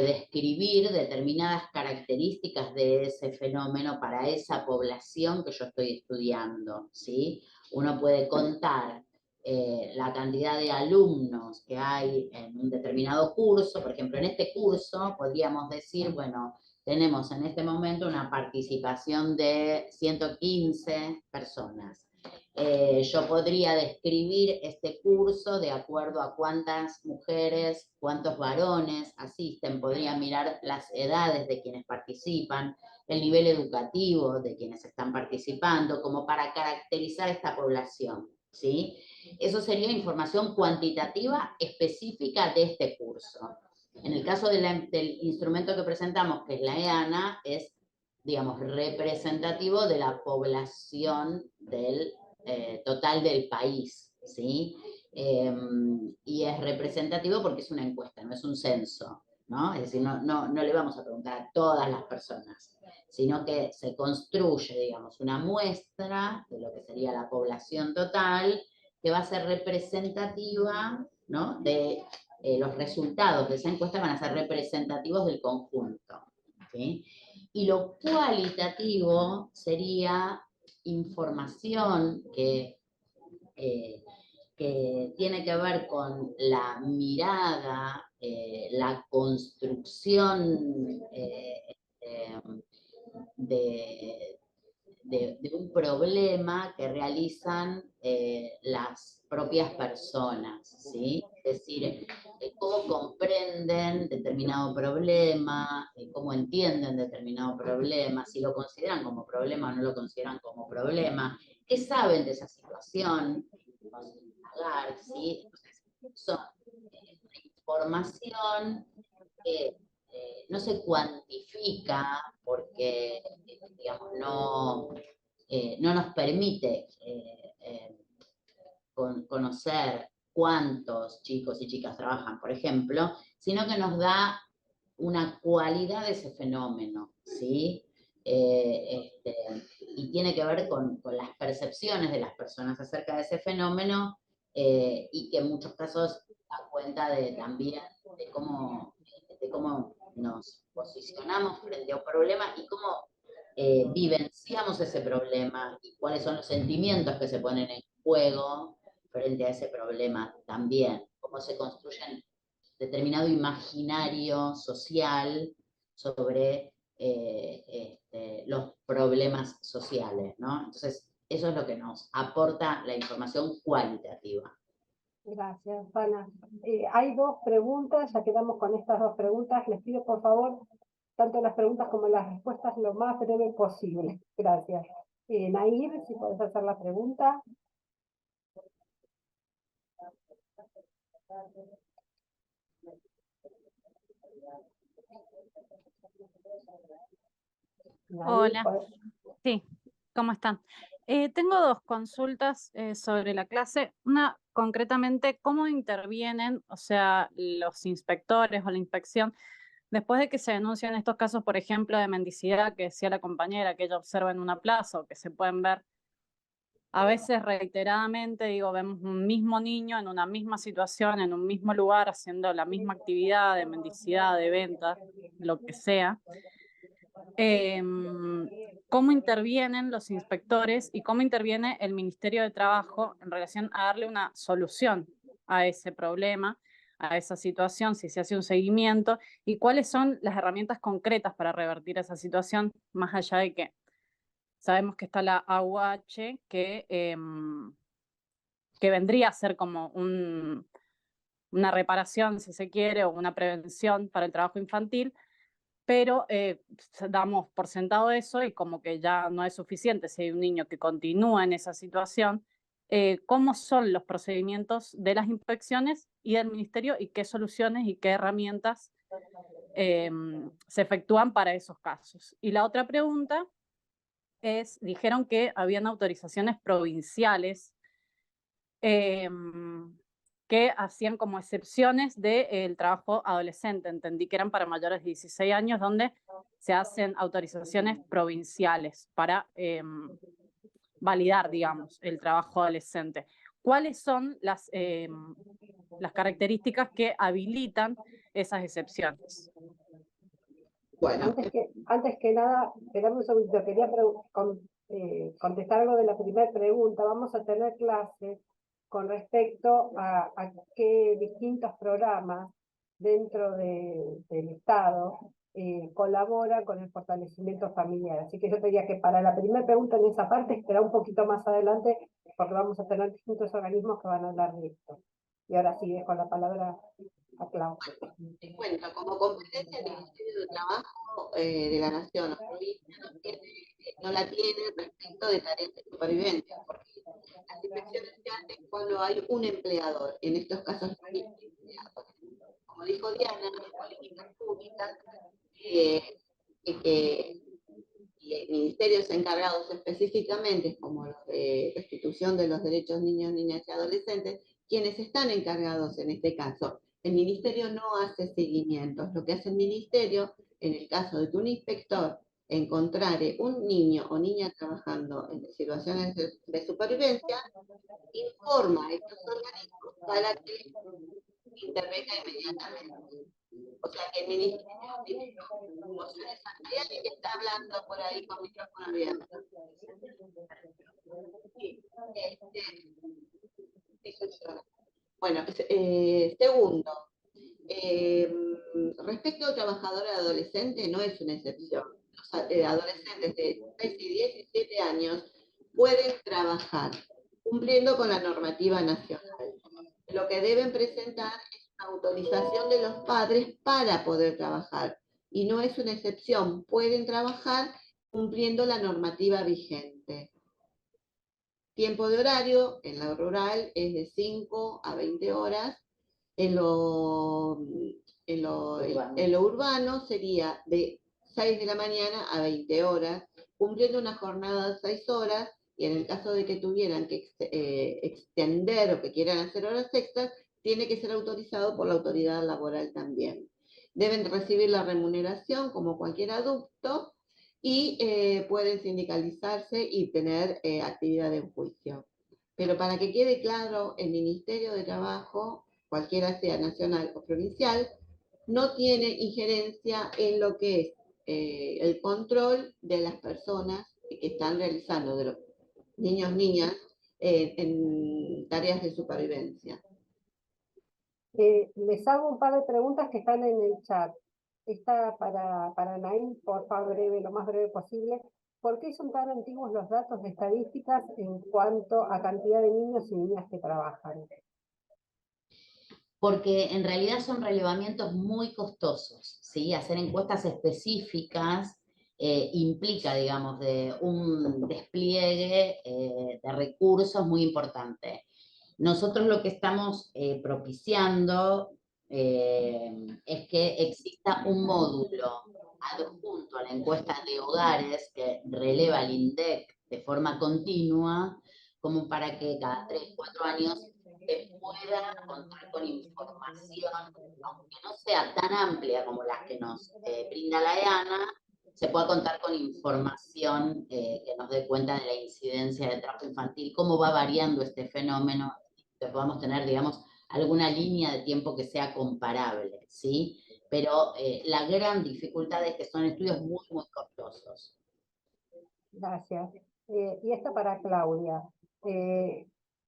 describir determinadas características de ese fenómeno para esa población que yo estoy estudiando, ¿sí? Uno puede contar la cantidad de alumnos que hay en un determinado curso. Por ejemplo, en este curso podríamos decir, bueno, tenemos en este momento una participación de 115 personas. Yo podría describir este curso de acuerdo a cuántas mujeres, cuántos varones asisten, podría mirar las edades de quienes participan, el nivel educativo de quienes están participando, como para caracterizar esta población, ¿sí? Eso sería información cuantitativa específica de este curso. En el caso del instrumento que presentamos, que es la EANA, es, digamos, representativo de la población del total del país, ¿sí? Y es representativo porque es una encuesta, no es un censo, ¿no? Es decir, no le vamos a preguntar a todas las personas, sino que se construye, digamos, una muestra de lo que sería la población total, que va a ser representativa, ¿no? De los resultados de esa encuesta van a ser representativos del conjunto, ¿sí? Y lo cualitativo sería información que tiene que ver con la mirada, la construcción de un problema que realizan las propias personas, ¿sí? Es decir, cómo comprenden determinado problema, cómo entienden determinado problema, si lo consideran como problema o no lo consideran como problema, qué saben de esa situación, ¿sí? Entonces, son información que no se cuantifica porque, digamos, no nos permite conocer cuántos chicos y chicas trabajan, por ejemplo, sino que nos da una cualidad de ese fenómeno, ¿sí? Y tiene que ver con las percepciones de las personas acerca de ese fenómeno, y que en muchos casos da cuenta también de cómo nos posicionamos frente a un problema y cómo vivenciamos ese problema y cuáles son los sentimientos que se ponen en juego frente a ese problema también, cómo se construyen determinado imaginario social sobre los problemas sociales, ¿no? Entonces, eso es lo que nos aporta la información cualitativa. Gracias, Ana. Hay dos preguntas, ya quedamos con estas dos preguntas. Les pido, por favor, tanto las preguntas como las respuestas lo más breve posible. Gracias. Nair, si puedes hacer la pregunta. Hola, sí, ¿cómo están? Tengo dos consultas sobre la clase. Una, concretamente, ¿cómo intervienen, o sea, los inspectores o la inspección, después de que se denuncian estos casos, por ejemplo, de mendicidad que decía la compañera, que ella observa en una plaza o que se pueden ver a veces reiteradamente? Digo, vemos un mismo niño en una misma situación, en un mismo lugar, haciendo la misma actividad de mendicidad, de venta, lo que sea. ¿Cómo intervienen los inspectores y cómo interviene el Ministerio de Trabajo en relación a darle una solución a ese problema? a esa situación, si se hace un seguimiento, y cuáles son las herramientas concretas para revertir esa situación, más allá de que sabemos que está la AUH, que vendría a ser como una reparación, si se quiere, o una prevención para el trabajo infantil, pero damos por sentado eso y como que ya no es suficiente si hay un niño que continúa en esa situación. ¿Cómo son los procedimientos de las inspecciones y del ministerio y qué soluciones y qué herramientas se efectúan para esos casos? Y la otra pregunta es, dijeron que habían autorizaciones provinciales que hacían como excepciones del trabajo adolescente. Entendí que eran para mayores de 16 años, donde se hacen autorizaciones provinciales para validar, digamos, el trabajo adolescente. ¿Cuáles son las características que habilitan esas excepciones? Bueno, Antes que nada, esperame un segundito, quería contestar algo de la primera pregunta. Vamos a tener clases con respecto a qué distintos programas dentro del Estado colaboran con el fortalecimiento familiar. Así que yo te diría que para la primera pregunta en esa parte espera un poquito más adelante, porque vamos a tener distintos organismos que van a hablar de esto. Y ahora sí, dejo la palabra a Clau. te cuento, como competencia del Ministerio de Trabajo de la Nación o provincia no la tiene respecto de tareas de supervivencia, porque las inspecciones se hacen cuando hay un empleador, en estos casos no hay empleadores. Como dijo Diana, las políticas públicas y ministerios encargados específicamente, como los de restitución de los derechos niños, niñas y adolescentes, quienes están encargados en este caso. El ministerio no hace seguimientos. Lo que hace el ministerio, en el caso de que un inspector encontrare un niño o niña trabajando en situaciones de supervivencia, informa a estos organismos para que intervenga inmediatamente. O sea que el ministerio tiene funciones. Hay alguien que está hablando por ahí con micrófono abierto. Bueno, segundo, respecto al trabajador adolescente, no es una excepción. Los adolescentes de 6 y 17 años pueden trabajar cumpliendo con la normativa nacional. Lo que deben presentar es una autorización de los padres para poder trabajar. Y no es una excepción, pueden trabajar cumpliendo la normativa vigente. Tiempo de horario en lo rural es de 5 a 20 horas. En lo urbano sería de 6 de la mañana a 20 horas, cumpliendo una jornada de 6 horas, y en el caso de que tuvieran que extender o que quieran hacer horas extras, tiene que ser autorizado por la autoridad laboral también. Deben recibir la remuneración como cualquier adulto y pueden sindicalizarse y tener actividad en juicio. Pero para que quede claro, el Ministerio de Trabajo, cualquiera sea nacional o provincial, no tiene injerencia en lo que es el control de las personas que están realizando, de los niños, niñas, en tareas de supervivencia. Les hago un par de preguntas que están en el chat. Esta para Naim, por favor, breve, lo más breve posible. ¿Por qué son tan antiguos los datos de estadísticas en cuanto a cantidad de niños y niñas que trabajan? Porque en realidad son relevamientos muy costosos, ¿sí? Hacer encuestas específicas implica, digamos, de un despliegue de recursos muy importante. Nosotros lo que estamos propiciando es que exista un módulo adjunto a la encuesta de hogares que releva el INDEC de forma continua, como para que cada 3, 4 años se pueda contar con información, aunque no sea tan amplia como la que nos brinda la EANA, se pueda contar con información que nos dé cuenta de la incidencia del trabajo infantil, cómo va variando este fenómeno, que podamos tener, digamos, alguna línea de tiempo que sea comparable, ¿sí? Pero la gran dificultad es que son estudios muy, muy costosos. Gracias. Y esta para Claudia.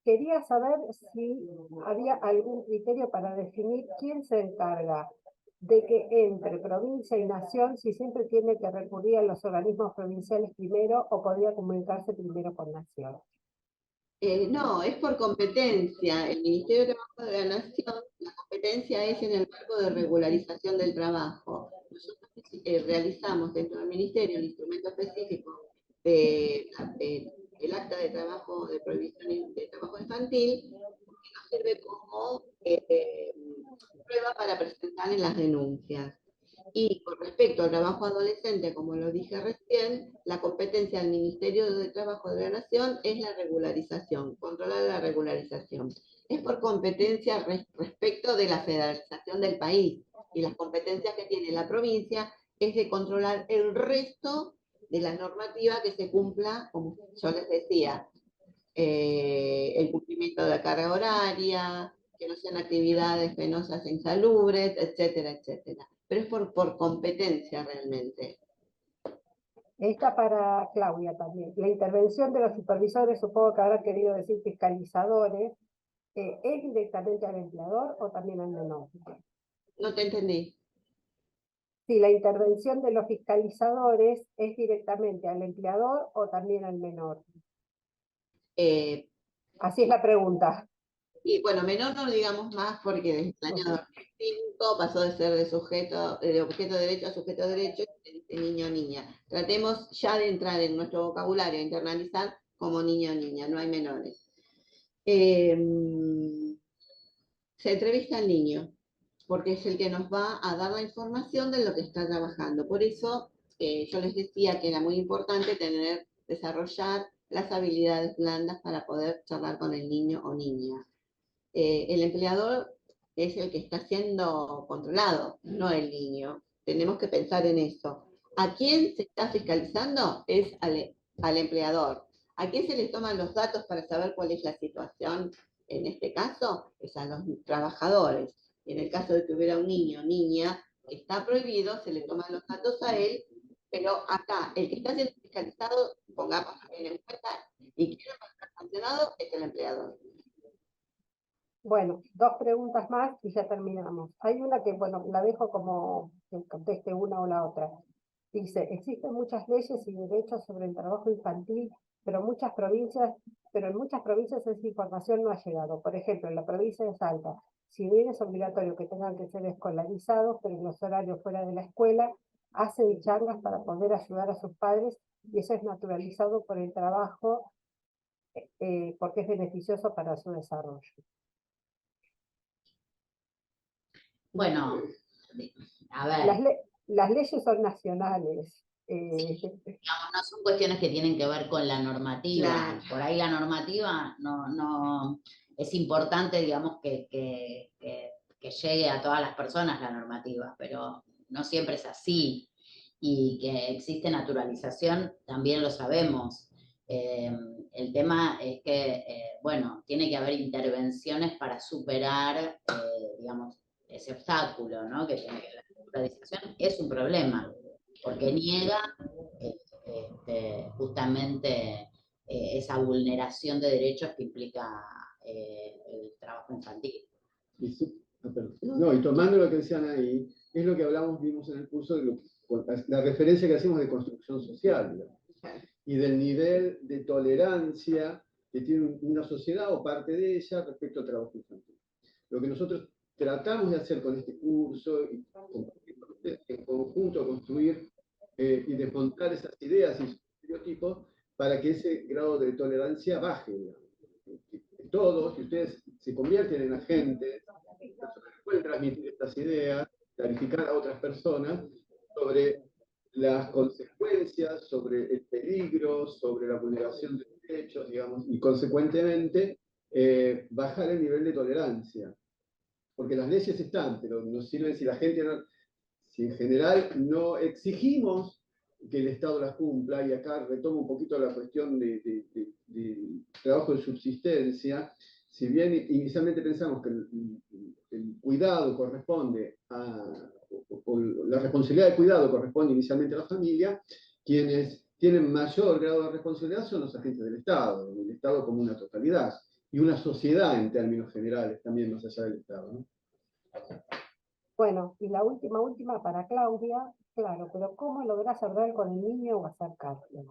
quería saber si había algún criterio para definir quién se encarga de que entre provincia y nación, si siempre tiene que recurrir a los organismos provinciales primero o podría comunicarse primero con nación. No, es por competencia. El Ministerio de Trabajo de la Nación, la competencia es en el marco de regularización del trabajo. Nosotros realizamos dentro del Ministerio el instrumento específico del acta de trabajo, de prohibición de trabajo infantil, que nos sirve como prueba para presentar en las denuncias. Y con respecto al trabajo adolescente, como lo dije recién, la competencia del Ministerio de Trabajo de la Nación es la regularización, controlar la regularización. Es por competencia respecto de la federalización del país, y las competencias que tiene la provincia es de controlar el resto de la normativa que se cumpla, como yo les decía, el cumplimiento de la carga horaria, que no sean actividades penosas e insalubres, etcétera, etcétera. Pero es por competencia realmente. Esta para Claudia también. La intervención de los supervisores, supongo que habrá querido decir fiscalizadores, ¿es directamente al empleador o también al menor? No te entendí. Si la intervención de los fiscalizadores es directamente al empleador o también al menor. Así es la pregunta. Y bueno, menor no digamos más porque desde el año 2005 pasó de ser de objeto de derecho a sujeto de derecho, de niño o niña. Tratemos ya de entrar en nuestro vocabulario, internalizar como niño o niña, no hay menores. Se entrevista al niño, porque es el que nos va a dar la información de lo que está trabajando. Por eso yo les decía que era muy importante desarrollar las habilidades blandas para poder charlar con el niño o niña. El empleador es el que está siendo controlado, no el niño. Tenemos que pensar en eso. ¿A quién se está fiscalizando? Es al empleador. ¿A quién se les toman los datos para saber cuál es la situación? En este caso, es a los trabajadores. Y en el caso de que hubiera un niño o niña que está prohibido, se le toman los datos a él, pero acá, el que está siendo fiscalizado, pongamos también en cuenta, y que va a estar sancionado, es el empleador. Bueno, dos preguntas más y ya terminamos. Hay una que, bueno, la dejo como que conteste una o la otra. Dice, existen muchas leyes y derechos sobre el trabajo infantil, pero en muchas provincias esa información no ha llegado. Por ejemplo, en la provincia de Salta, si bien es obligatorio que tengan que ser escolarizados, pero en los horarios fuera de la escuela, hacen charlas para poder ayudar a sus padres y eso es naturalizado por el trabajo porque es beneficioso para su desarrollo. Bueno, a ver. Las leyes son nacionales. Digamos, no son cuestiones que tienen que ver con la normativa. Claro. Por ahí la normativa no es importante, digamos, que llegue a todas las personas la normativa, pero no siempre es así. Y que existe naturalización, también lo sabemos. El tema es que, bueno, tiene que haber intervenciones para superar, digamos, ese obstáculo, ¿no? Que tiene que ver. La naturalización es un problema, porque niega justamente esa vulneración de derechos que implica el trabajo infantil. No, y tomando lo que decían ahí, es lo que vimos en el curso, de la referencia que hacemos de construcción social, ¿no? Y del nivel de tolerancia que tiene una sociedad o parte de ella respecto al trabajo infantil. Lo que nosotros tratamos de hacer con este curso, y en conjunto construir y desmontar esas ideas y estereotipos para que ese grado de tolerancia baje. Todos, si ustedes se convierten en agentes, pueden transmitir estas ideas, clarificar a otras personas sobre las consecuencias, sobre el peligro, sobre la vulneración de derechos, digamos, y consecuentemente bajar el nivel de tolerancia. Porque las leyes están, pero nos sirven si la gente no, si en general no exigimos que el Estado las cumpla, y acá retomo un poquito la cuestión de trabajo de subsistencia, si bien inicialmente pensamos que el cuidado corresponde o la responsabilidad de cuidado corresponde inicialmente a la familia, quienes tienen mayor grado de responsabilidad son los agentes del Estado como una totalidad. y una sociedad en términos generales, también más allá del Estado, ¿no? Bueno, y la última para Claudia, claro, pero ¿cómo lográs hablar con el niño o acercarte?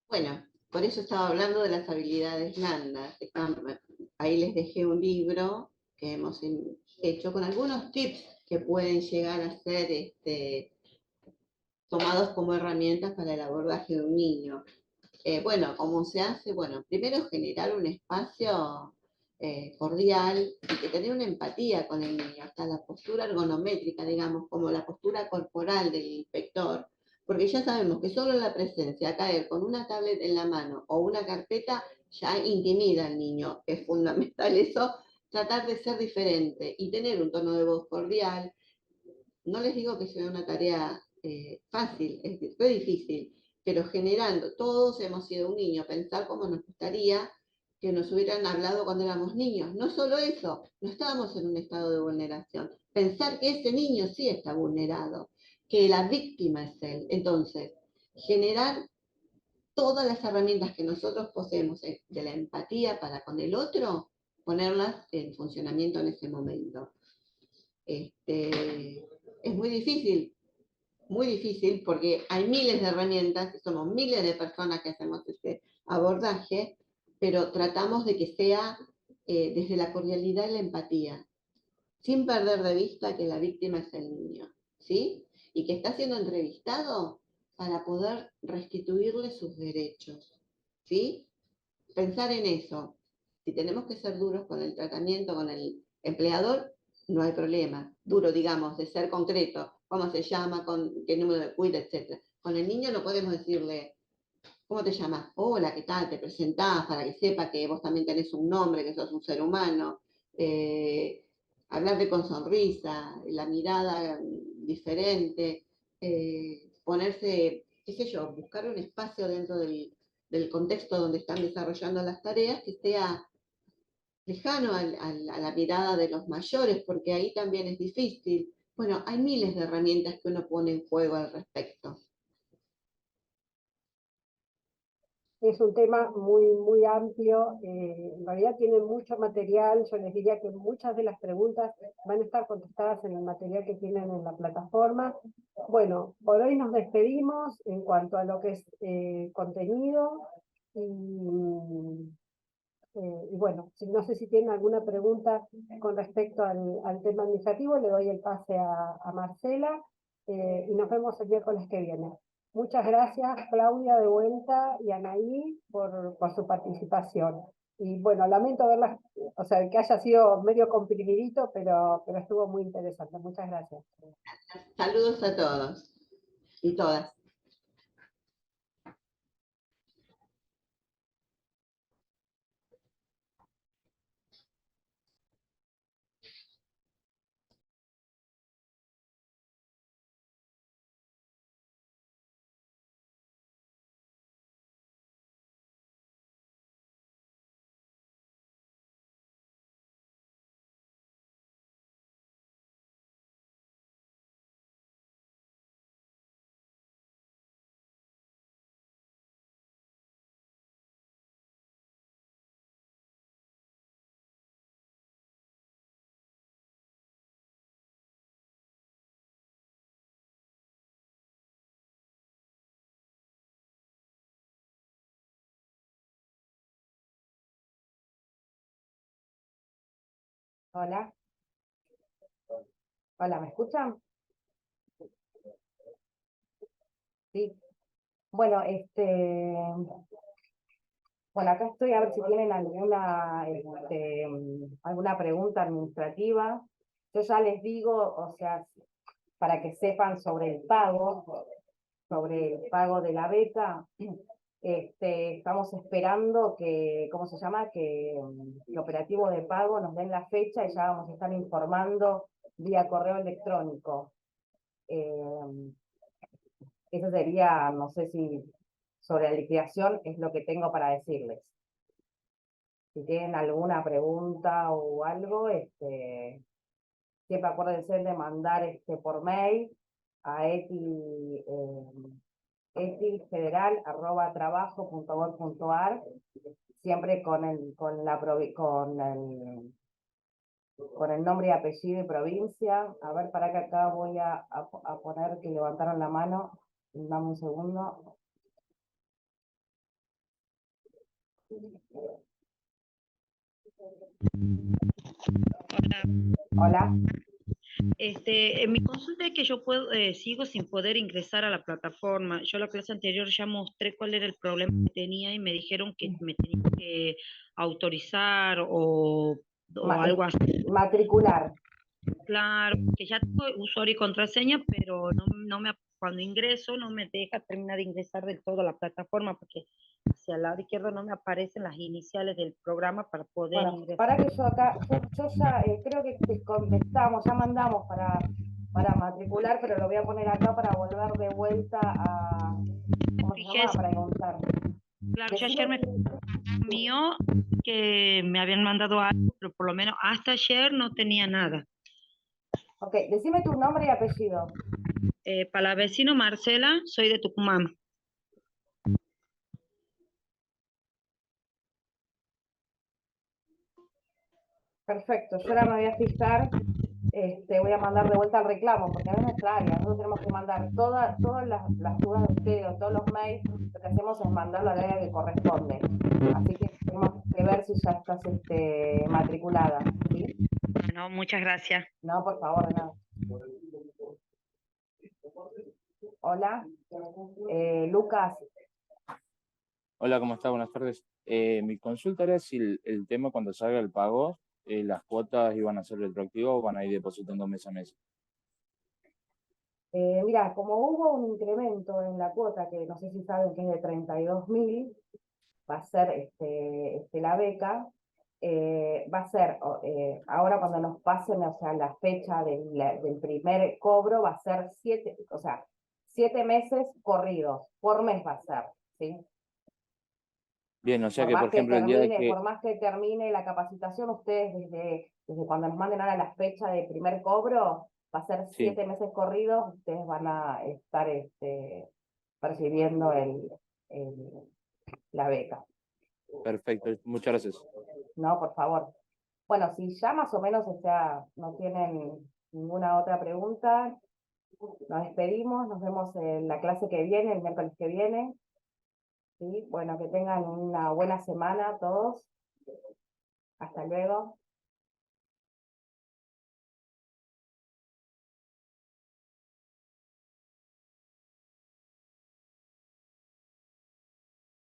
Bueno, por eso estaba hablando de las habilidades blandas. Ahí les dejé un libro que hemos hecho con algunos tips que pueden llegar a ser tomados como herramientas para el abordaje de un niño. Bueno, ¿cómo se hace? Bueno, primero generar un espacio cordial y que tener una empatía con el niño, hasta la postura ergonométrica, digamos, como la postura corporal del inspector, porque ya sabemos que solo la presencia, caer con una tablet en la mano o una carpeta, ya intimida al niño. Es fundamental eso, tratar de ser diferente y tener un tono de voz cordial. No les digo que sea una tarea fácil, fue difícil, pero generando, todos hemos sido un niño, pensar cómo nos gustaría que nos hubieran hablado cuando éramos niños. No solo eso, no estábamos en un estado de vulneración. Pensar que ese niño sí está vulnerado, que la víctima es él. Entonces, generar todas las herramientas que nosotros poseemos de la empatía para con el otro, ponerlas en funcionamiento en ese momento. Es muy difícil porque hay miles de herramientas, somos miles de personas que hacemos este abordaje, pero tratamos de que sea desde la cordialidad y la empatía, sin perder de vista que la víctima es el niño, ¿sí? Y que está siendo entrevistado para poder restituirle sus derechos, ¿sí? Pensar en eso. Si tenemos que ser duros con el tratamiento, con el empleador, no hay problema. Duro, digamos, de ser concreto, cómo se llama, con qué número de cuida, etc. Con el niño no podemos decirle, ¿cómo te llamas? Hola, ¿qué tal? Te presentás para que sepa que vos también tenés un nombre, que sos un ser humano. Hablarle con sonrisa, la mirada diferente, ponerse, qué sé yo, buscar un espacio dentro del contexto donde están desarrollando las tareas que sea lejano a la mirada de los mayores, porque ahí también es difícil. Bueno, hay miles de herramientas que uno pone en juego al respecto. Es un tema muy amplio, en realidad tiene mucho material, yo les diría que muchas de las preguntas van a estar contestadas en el material que tienen en la plataforma. Bueno, por hoy nos despedimos en cuanto a lo que es contenido, y bueno, no sé si tienen alguna pregunta con respecto al tema administrativo, le doy el pase a Marcela, y nos vemos el miércoles que viene. Muchas gracias, Claudia, de vuelta, y Anaí por su participación. Y bueno, lamento verlas, o sea, que haya sido medio comprimidito, pero estuvo muy interesante. Muchas gracias. Saludos a todos y todas. Hola. Hola, ¿me escuchan? Sí. Bueno, bueno, acá estoy a ver si tienen alguna pregunta administrativa. Yo ya les digo, o sea, para que sepan sobre el pago de la beca, estamos esperando que, ¿cómo se llama? Que el operativo de pago nos den la fecha y ya vamos a estar informando vía correo electrónico. Eso sería, no sé si sobre la liquidación es lo que tengo para decirles. Si tienen alguna pregunta o algo, siempre acuérdense de mandar por mail a Eti etifederal@trabajo.gov.ar, siempre con el nombre y apellido y provincia. A ver, para que acá voy a poner que levantaron la mano. Dame un segundo. Hola. Mi consulta es que yo sigo sin poder ingresar a la plataforma. Yo la clase anterior ya mostré cuál era el problema que tenía y me dijeron que me tenía que autorizar o algo así. Matricular. Claro, que ya tengo usuario y contraseña, pero cuando ingreso no me deja terminar de ingresar del todo a la plataforma porque hacia el lado izquierdo no me aparecen las iniciales del programa para poder ingresar. Para que yo acá, yo ya creo que te contestamos, ya mandamos para matricular, pero lo voy a poner acá para volver de vuelta a, ¿cómo se llama? Para preguntar. Claro, ya ayer me mío que me habían mandado algo, pero por lo menos hasta ayer no tenía nada. Ok, decime tu nombre y apellido. Palavecino Marcela, soy de Tucumán. Perfecto, yo ahora me voy a fijar, voy a mandar de vuelta el reclamo, porque no es nuestra área, nosotros tenemos que mandar todas las dudas de ustedes o todos los mails, lo que hacemos es mandarlo al área que corresponde. Así que tenemos que ver si ya estás matriculada, ¿sí? No, muchas gracias. No, por favor, de nada. Hola, Lucas. Hola, ¿cómo está? Buenas tardes. Mi consulta era si el tema cuando salga el pago, las cuotas iban a ser retroactivas o van a ir depositando mes a mes. Mira, como hubo un incremento en la cuota, que no sé si saben que es de 32.000, va a ser la beca, va a ser, ahora cuando nos pasen, o sea, la fecha del primer cobro va a ser 7 meses corridos, por mes va a ser, ¿sí? Bien, o sea que, por ejemplo, el día de que... Por más que termine la capacitación, ustedes desde cuando nos manden ahora la fecha de primer cobro, va a ser 7 meses corridos, ustedes van a estar percibiendo la beca. Perfecto, muchas gracias. No, por favor. Bueno, si ya más o menos, o sea, no tienen ninguna otra pregunta, nos despedimos, nos vemos en la clase que viene, el miércoles que viene. ¿Sí? Bueno, que tengan una buena semana todos. Hasta luego.